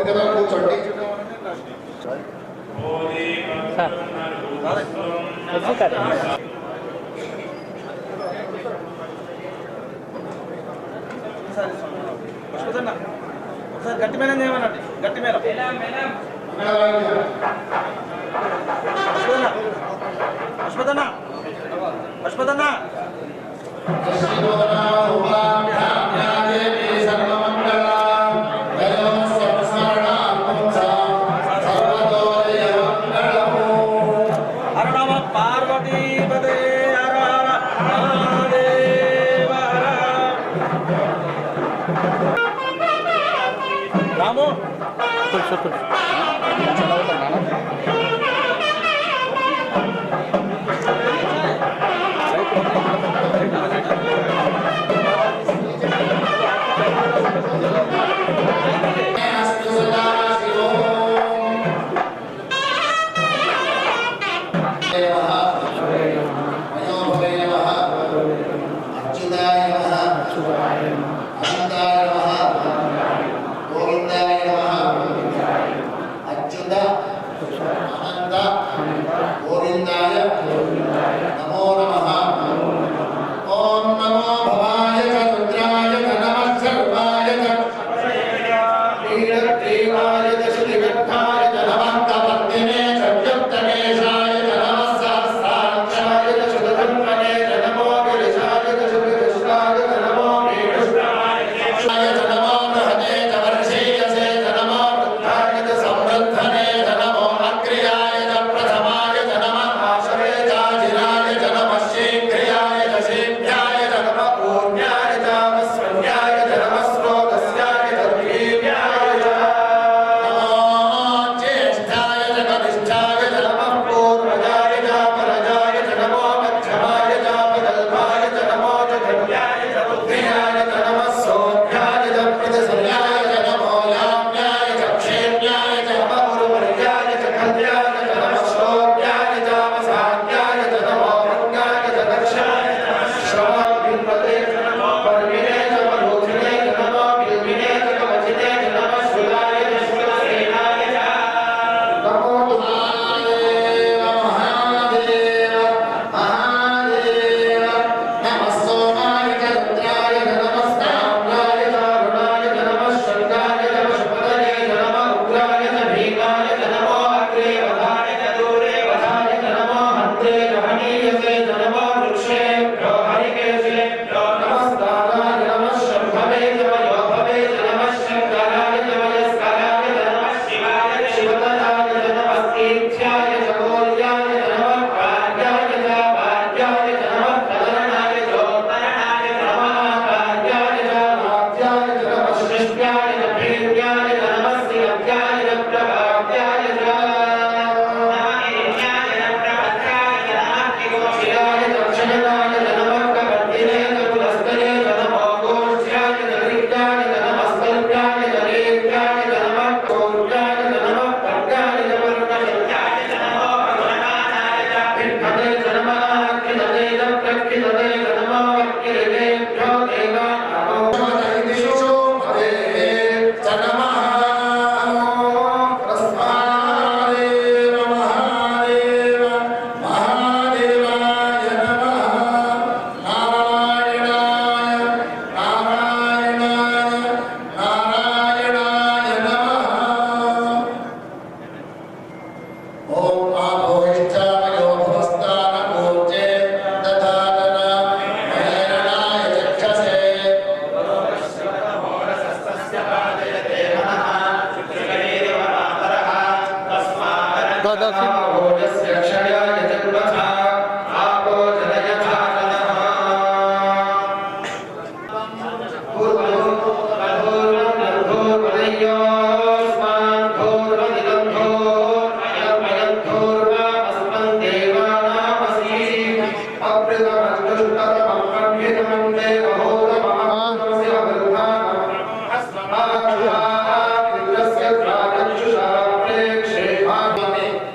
ఓపికతో కూర్చోండి. గట్టి మేళం చేయమనండి. గట్టి మేళం పశుపతన్న పశుపతన్న రాము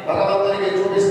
భగవంతునికి చూపిస్తారు.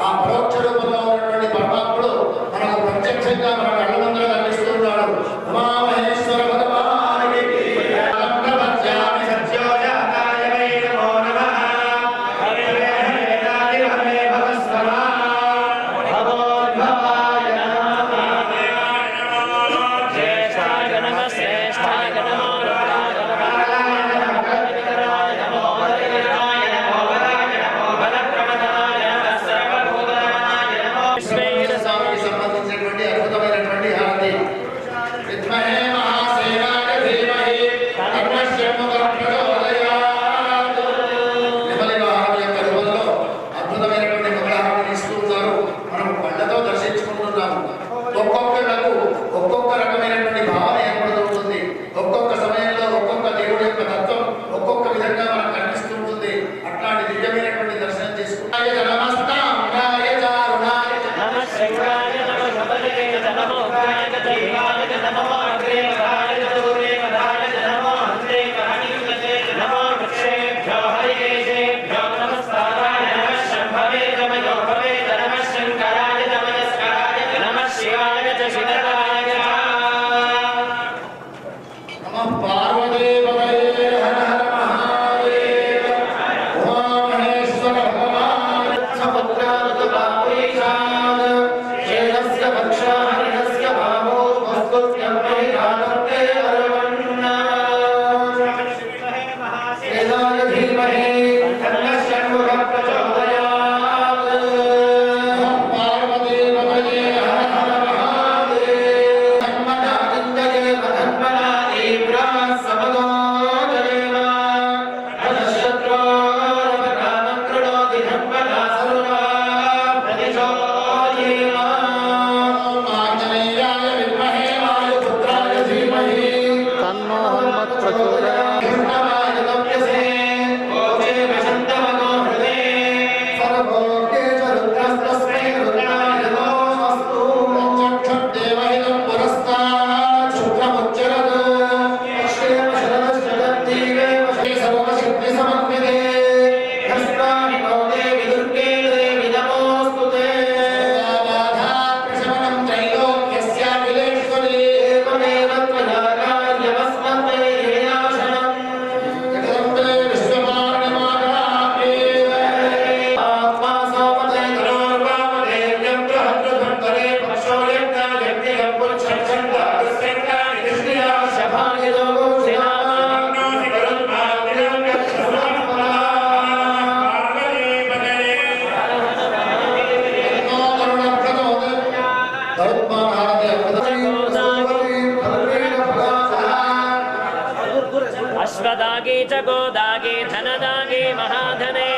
ఆ పరోక్ష రూపంలో ఉన్నటువంటి పరమాత్ముడు మనకు ప్రత్యక్షంగా మన కళ్ళ ముందర కనిపిస్తున్నాడు. ఉమామహేశ్వర భగవానుడికి ప్రపంచామి సత్యోజాతాయ వై నమో నమః. హరే హరే హరే హరే భగస్వమా భగవద్భవాయ నమః. శ్రేష్ఠాయ నమః శ్రేష్ఠాయ నమో రుద్రాయ నమో హరిహరాయ నమో వరాయ నమో బలప్రమదాయ నమః సర్వభూతాయ నమో. విశ్వేశ్వర స్వామికి సంబంధించినటువంటి అద్భుతమైనటువంటి హారతి. విద్మహే మహాసేనాయ ధీమహి తన్నశ్యముఖః ప్రచోదయాత్. నిమలిక హారతి యొక్క రూపంలో అద్భుతమైనటువంటి మంగళహారతిని ఇస్తూ ఉన్నారు. మనం కళ్ళతో దర్శించుకుంటున్నాము. ఒక్కొక్కలకు ఒక్కొక్క రకమైనటువంటి భావన ఏర్పడుతూ ఉంటుంది. ఒక్కొక్క సమయంలో ఒక్కొక్క దేవుడి యొక్క తత్వం ఒక్కొక్క విధంగా మనకు కనిపిస్తూ ఉంటుంది. అట్లాంటి దివ్యమైనటువంటి దర్శనం చేసుకుంటాయ నమస్తాంగాయ చారుణాయ నమః శివాయ నమః శబరికే నమో ఉగ్రాయ దేవాయ నమో అగ్రే వరాయ దూరే వరాయ నమో అంతే కహనియతే నమో వృక్షేభ్యో హరికేశేభ్యో నమస్కారాయ నమః శంభవే నమో భవే నమః శంకరాయ నమస్కారాయ నమః శివాయ చ శివరాయ నమః పార్వతీపతయే హర హర మహాదేవ. ఉమామహేశ్వర భగవాన్ సముద్రాదుపాపేశాద్ శేషస్య భక్షా హరిణస్య భావో వస్తుత్యం మహిరానర్తే అరవన్నా. సేనాయ ధీమహి తన్నశ్యముఖః ప్రచోదయాత్. నమః పార్వతీపతయే హర హర మహాదేవ. ధన్మనాదిందయే ధన్మనా తీవ్రా సమగోదరేమ. ధనశత్రోరపరామం కృణోతి ధన్మనా సర్వా ప్రతిశోధయేమ. ఆంజనేయాయ విద్మహే వాయుపుత్రాయ ధీమహి తన్నో హనుమత్ ప్రచోదయాత్. ధన్మనాయ గమ్యసే ఓజే వసంతమగో హృదే సర్వోకే చ రుద్రస్తస్మై రుద్రాయ నమోస్తు. చక్షుర్దేవహితం పురస్తాత్ శుక్రముచ్చరత్. అక్షేమ శరదశ్చ దత్తీవేవ సర్వశక్తి సమన్వితే. హస్తాని నో దేవి దుర్గే దేవి నమోస్తుతే. బాధాప్రశమనం త్రైలోక్యస్యాఖిలేశ్వరీ ఏకమేవ త్వయా కార్యమస్మతే వినాశనం. జగదంబే విశ్వమారణమాగాపేవ. ఆత్మా సోమతే తనోర్వామదేవ్యం బృహద్రుధంతరే పక్షో యజ్ఞాయజ్ఞం పురుషచ్చందాస్యంగాని కృష్ణయా శభాని లోకోషినా. अश्वदागे च गोदागे धनदागे महाधने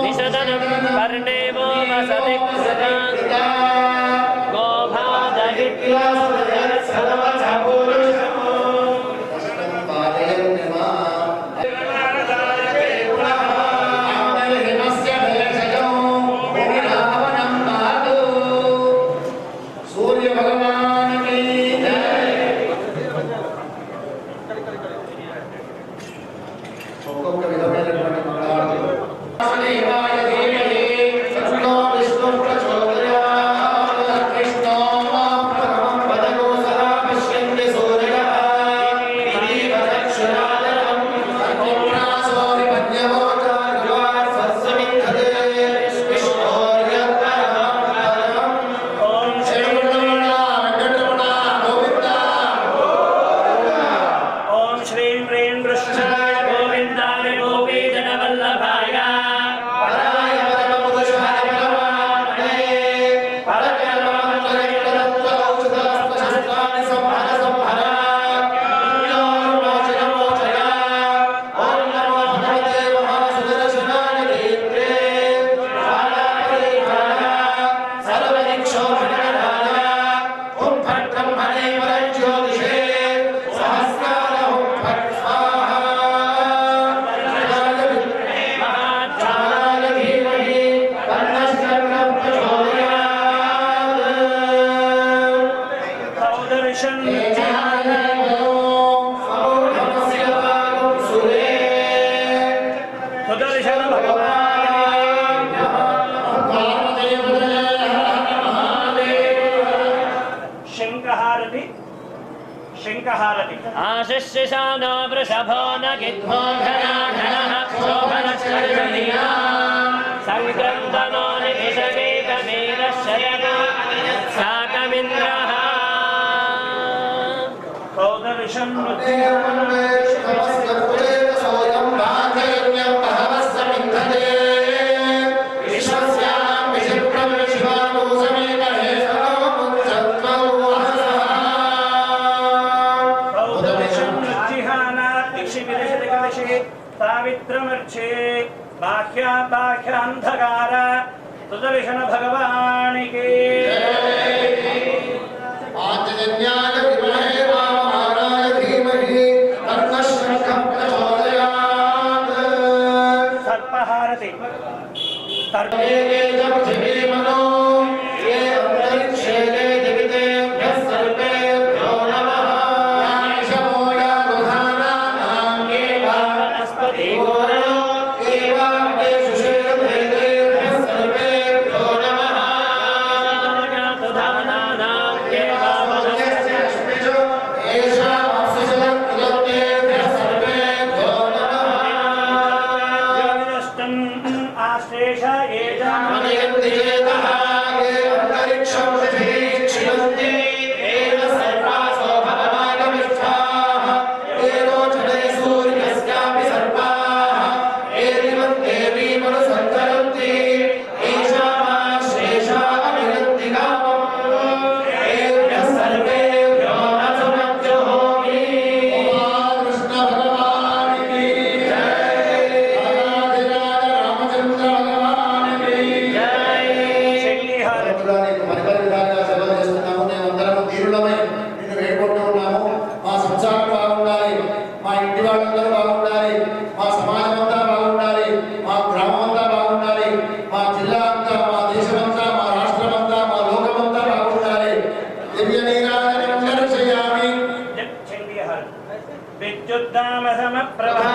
निषदनं पर्णेवो वसति कृता गोभादहित्वा సూర్య భగవానుని ఒక్కొక్క విధమైనటువంటి మంగళారతులు. శివాయ ధీమహి తన్నో విష్ణు ప్రచోదయాత్. కృష్ణో పరమం పదగో సదా పశ్యంతి సూర్య शंखहारति आशिष्यशानो वृषभो न गिद्मोघनाघनः शोभनश्चर्यनीया सङ्क्रन्दनो निधिषगेकवीरश्चयनो साकमिन्द्रः कौदर्शं सावित्रमर्चे बाह्यान्धकार सुदर्शन भगवान के आंजनेयाय विद्महे वामहाराय धीमहि तन्नः शंखः प्रचोदयात् सर्पहारति सर्वे जब जिवे मनो ये अंतरिक्षे दिवितेभ्यः सर्वेभ्यो नमः याशमोया दुधानानां केवा वनस्पति गोरणो केवा शुषेभेदेभ्यः सर्वेभ्यो नमः दुधानानां केवा वनस्पतिषु एषा अप्सुषलक्तिलक्तेभ्यः सर्वेभ्यो नमः आश्लेष मनयन्तिजेतः ये अन्तरिक्षं क्षिपन्ति येन सर्पासो भगवानमिष्ठाः येनो जडे सूर्यस्यापि सर्पाः एरिवन् देवीमनुसञ्चरन्ति एषामाश्लेषा अविरन्ति कामम् एभ्यः सर्वेभ्यो नमस्जुहोमि कृष्ण भगवान की जय रामचंद्र भगवान की विद्युद्दाम समप्रभा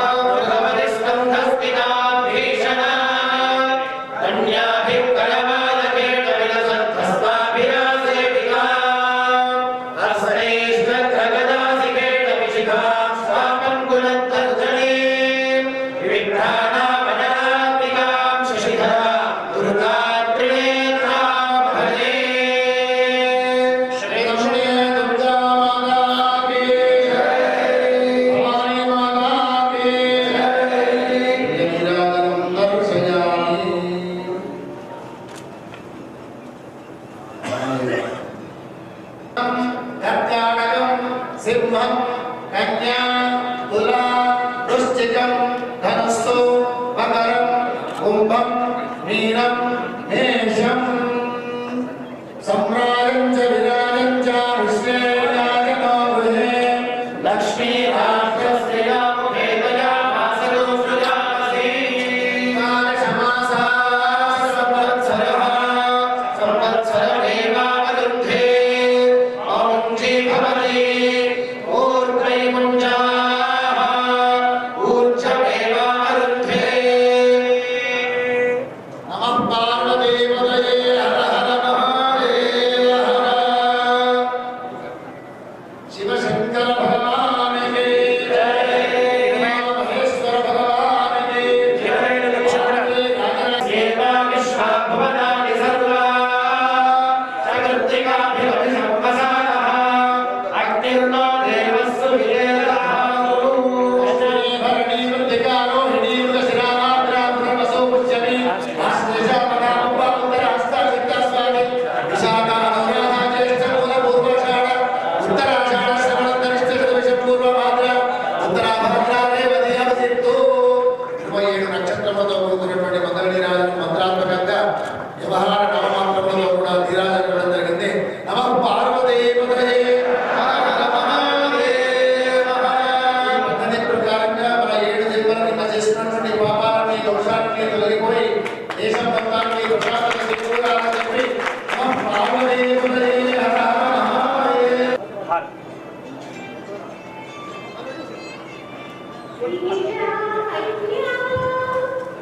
सिंहं कन्या तुला वृश्चिकं धनुस्सु मकरं कुंभं मीनं मेषं सम्राजं च विराजं च विश्वेनायनो गृहे लक्ष्मी राष्ट्रस्त्रिया मुखेतया वासरो सृजामसि मानसमासा संवत्सरः संवत्सरमेवावरुन्धे औञ्जी भवति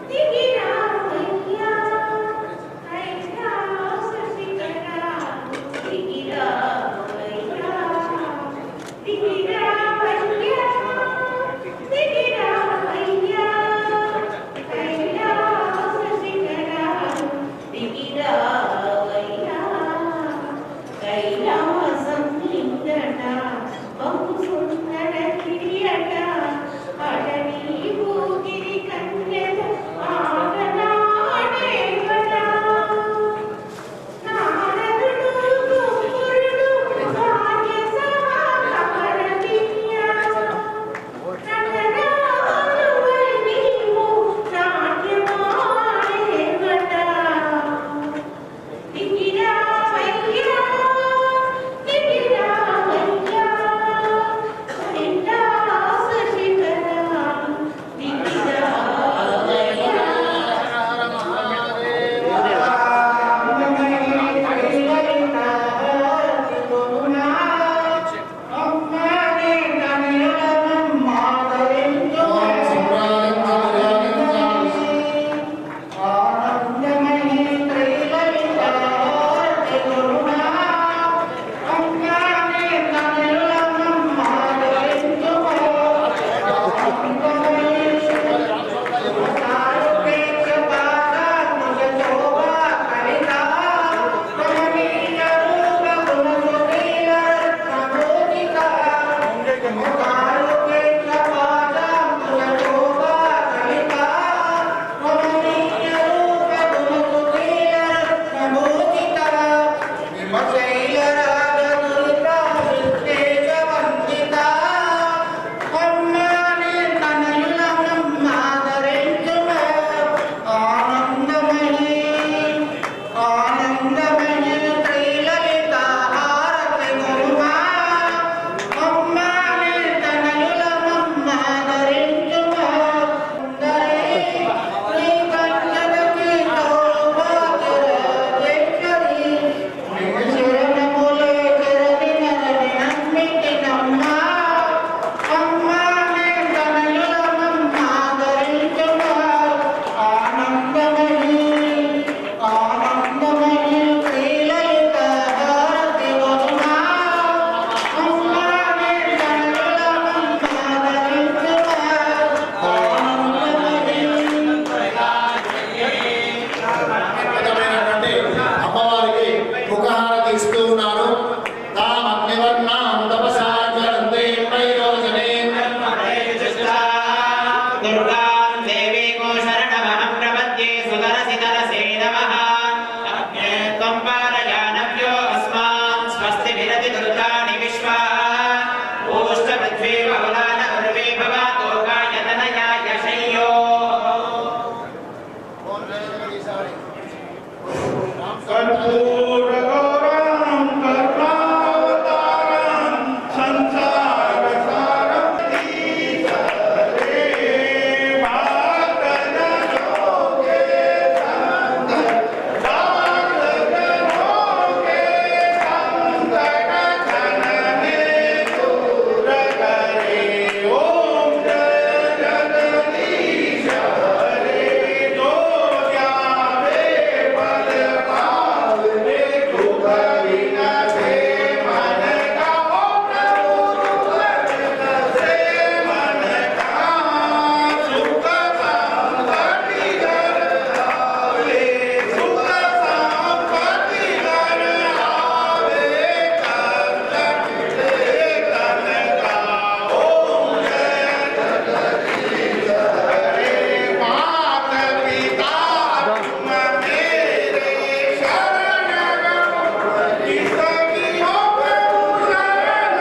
Thank you. तरसे नमः अग्ने त्वं पारयानभ्यो अस्मान् स्वस्ति विरति दुर्गाणि विश्वा ओष्ठपृथ्वी बहुलान उर्वे भवातो गायतनया यशय्यो कर्पूरगौरं करुणावतारं संसारसारं तीर्थरे भागनलोके संतदासगणोके संकटहनने दूरकरे ॐ जय जगदीश हरे जो जावे बलभावने दुख विनाशे मन का ओ प्रभु दुख विनाशे मन का सुख संपत्ति घर आवे सुख संपत्ति घर आवे कष्ट मिटे तन का ओम जय जगदीश हरे मात पिता तुम मेरे शरण किसकी हो प्रभु शरण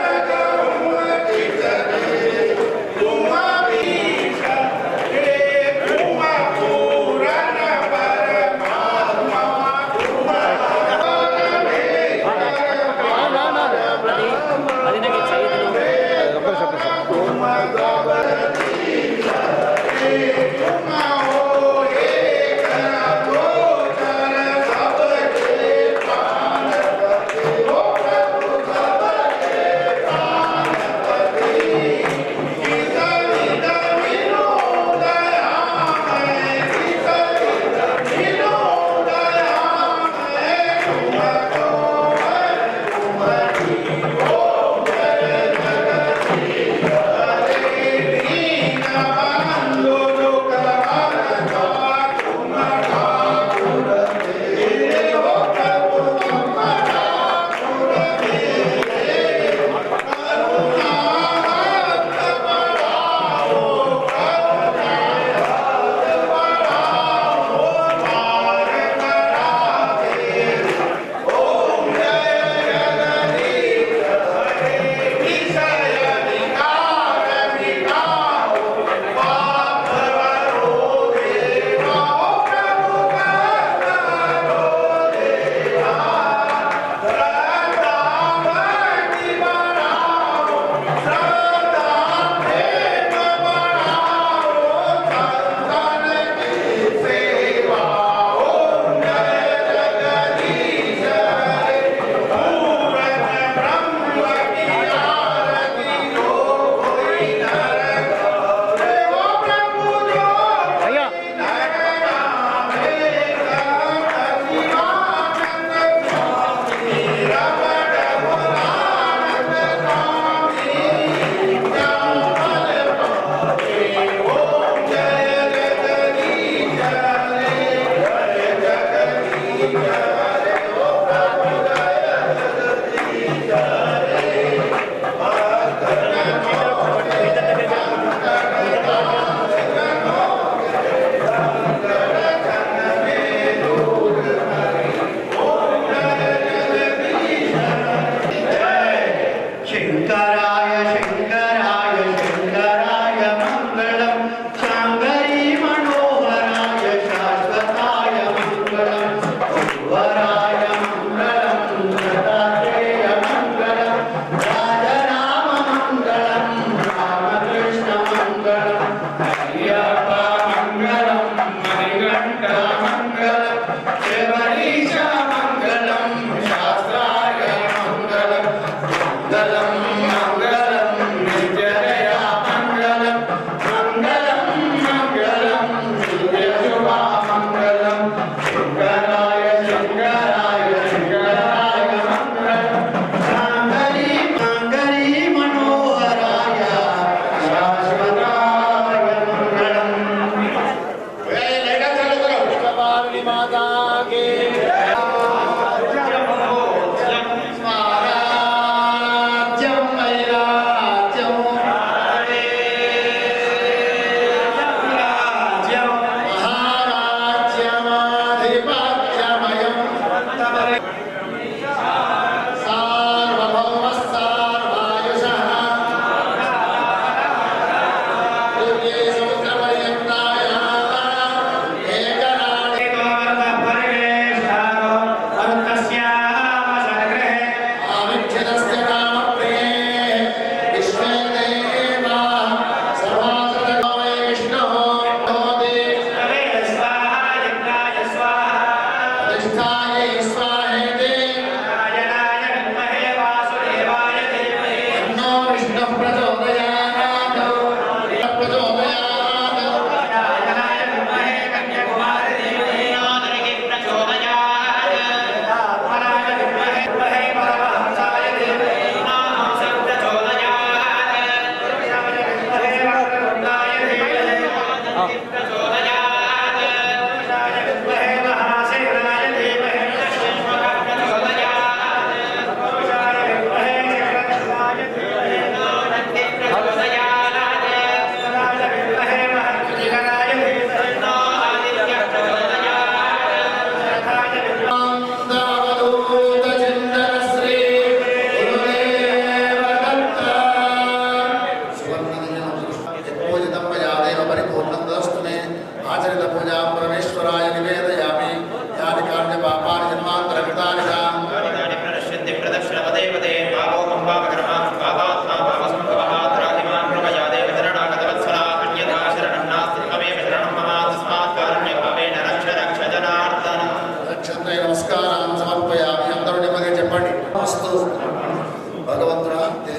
किसकी तुम भीषण हे तुम पूरन परमात्मा तुम అది నాకు చైతన్యం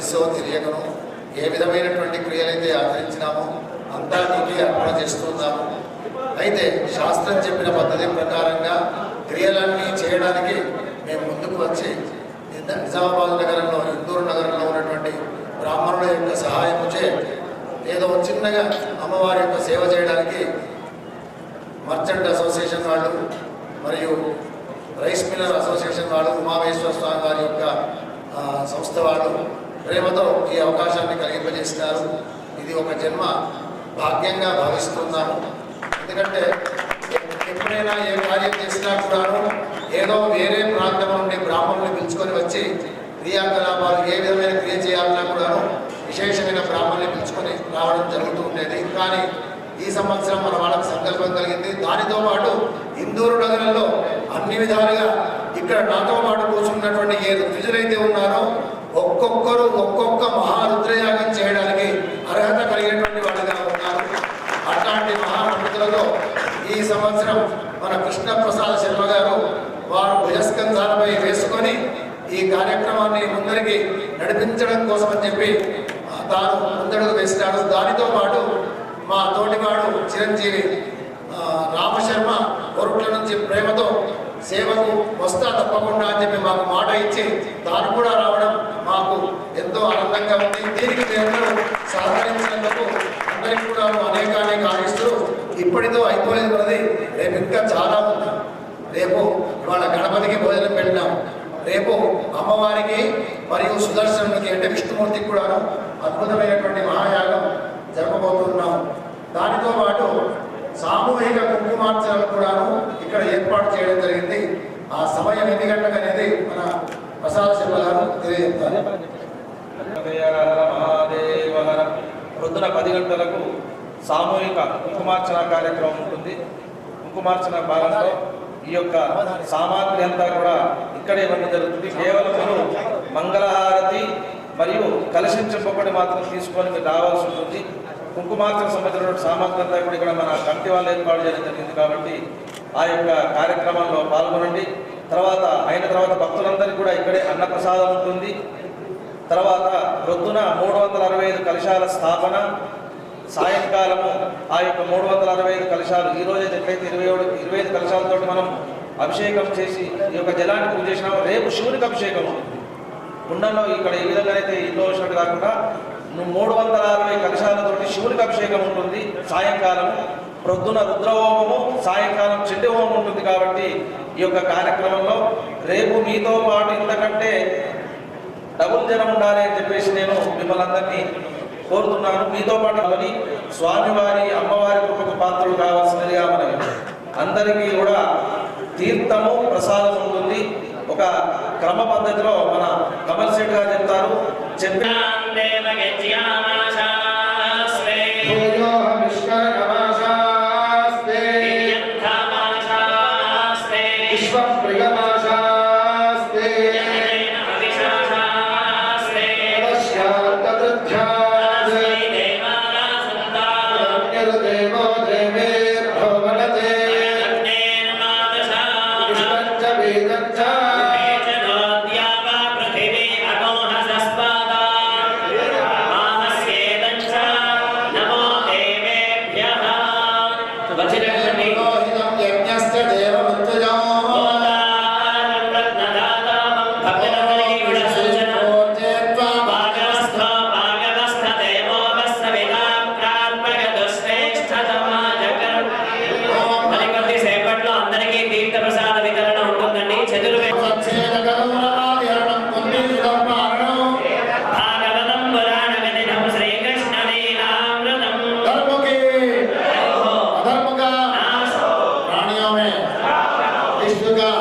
తెలిసో తెలియకనో ఏ విధమైనటువంటి క్రియలైతే ఆచరించినామో అంతా నీకే అర్పణ చేస్తున్నాము. అయితే శాస్త్రం చెప్పిన పద్ధతి ప్రకారంగా క్రియలన్నీ చేయడానికి మేము ముందుకు వచ్చి నిజామాబాద్ నగరంలో, ఇందూరు నగరంలో ఉన్నటువంటి బ్రాహ్మణుల యొక్క సహాయముచే ఏదో చిన్నగా అమ్మవారి యొక్క సేవ చేయడానికి మర్చెంట్ అసోసియేషన్ వాళ్ళు మరియు రైస్ మిల్లర్ అసోసియేషన్ వాళ్ళు, ఉమామేశ్వర స్వామి వారి యొక్క సంస్థ వాళ్ళు ప్రేమతో ఈ అవకాశాన్ని కలిగింపజేసినారు. ఇది ఒక జన్మ భాగ్యంగా భావిస్తున్నాము. ఎందుకంటే ఎప్పుడైనా ఏ కార్యం చేసినా కూడాను ఏదో వేరే ప్రాంతం నుండి బ్రాహ్మణుని పిలుచుకొని వచ్చి క్రియాకలాపాలు ఏ విధమైన క్రియ చేయాలన్నా కూడాను విశేషమైన బ్రాహ్మణుని పిలుచుకొని రావడం జరుగుతూ ఉండేది. కానీ ఈ సంవత్సరం మన వాళ్ళకి సంకల్పం కలిగింది. దానితో పాటు ఇందూరు నగరంలో అన్ని విధాలుగా ఇక్కడ నాతో పాటు కూర్చున్నటువంటి ఏ ఋతుజులైతే ఉన్నారో ఒక్కొక్కరు ఒక్కొక్క మహారుద్రయాగం చేయడానికి అర్హత కలిగినటువంటి వాళ్ళుగా ఉన్నారు. అట్లాంటి మహాపండితులతో ఈ సంవత్సరం మన కృష్ణప్రసాద్ శర్మ గారు వారు భుజస్కంధాలపై వేసుకొని ఈ కార్యక్రమాన్ని ముందరికి నడిపించడం కోసం అని చెప్పి తాను ముందడుగు వేసినాడు. దానితో పాటు మా తోటివాడు చిరంజీవి రామశర్మ కొరుట్ల నుంచి ప్రేమతో సేవకు వస్తా తప్పకుండా అని చెప్పి మాకు మాట ఇచ్చి తాను కూడా రావడం మాకు ఎంతో ఆనందంగా ఉంది. దీనికి మేమందరూ సహకరించినందుకు అందరికీ కూడా అనేక ఆశిస్తూ ఇప్పటితో అయిపోలేదు ఉన్నది. రేపు ఇంకా చాలా ఉంది. రేపు ఇవాళ గణపతికి భోజనం పెట్టినాం. రేపు అమ్మవారికి మరియు సుదర్శనునికి అంటే విష్ణుమూర్తికి కూడా అద్భుతమైనటువంటి మహాయాగం జరపబోతున్నాం. దానితో పాటు సామూహిక కుంకుమార్చనలు కూడాను ఇక్కడ ఏర్పాటు చేయడం జరిగింది. ఆ సమయం ఎన్ని గంటలకు అనేది మన ప్రసాద్ శర్మ గారు తెలియజేస్తారు. ప్రొద్దున 10 గంటలకు సామూహిక కుంకుమార్చన కార్యక్రమం ఉంటుంది. కుంకుమార్చన భాగంలో ఈ యొక్క సామాగ్రి అంతా కూడా ఇక్కడే ఇవ్వడం జరుగుతుంది. కేవలం మీరు మంగళహారతి మరియు కలశం చెప్పబడి మాత్రం తీసుకొని మీరు రావాల్సి ఉంటుంది. కుంకుమార్చన సంబంధించిన సామాగ్రి అంతా కూడా ఇక్కడ మన కమిటీ వాళ్ళు ఏర్పాటు చేయడం జరిగింది. కాబట్టి ఆ యొక్క కార్యక్రమంలో పాల్గొనండి. అయిన తర్వాత భక్తులందరికీ కూడా ఇక్కడే అన్నప్రసాదం ఉంటుంది. తర్వాత ప్రొద్దున 365 కలశాల స్థాపన, సాయంకాలము ఆ యొక్క 365 కలశాలు ఈ రోజు ఎట్లయితే 25 కలశాలతో మనం అభిషేకం చేసి ఈ యొక్క జలాన్ని పూజ చేసినాము. రేపు శివునికి అభిషేకం ఉంటుంది. కుండలో ఇక్కడ ఈ విధంగా అయితే ఇల్లు వచ్చినట్టు కాకుండా 360 కలశాలతోటి శివునికి అభిషేకం ఉంటుంది. సాయంకాలం ప్రొద్దున రుద్రహోమము, సాయంకాలం చండీ హోమం ఉంటుంది. కాబట్టి ఈ యొక్క కార్యక్రమంలో రేపు మీతో పాటు ఇంతకంటే డబుల్ జనం ఉండాలి అని చెప్పేసి నేను మిమ్మల్ని అందరినీ కోరుతున్నాను. మీతో పాటు స్వామివారి అమ్మవారి కృపకు పాత్రలు కావాల్సినదిగా మనకి అందరికీ కూడా తీర్థము ప్రసాదం ఉంటుంది. ఒక క్రమ పద్ధతిలో మన కమల్ శెట్టి గారు చెప్తారు. विष्णु का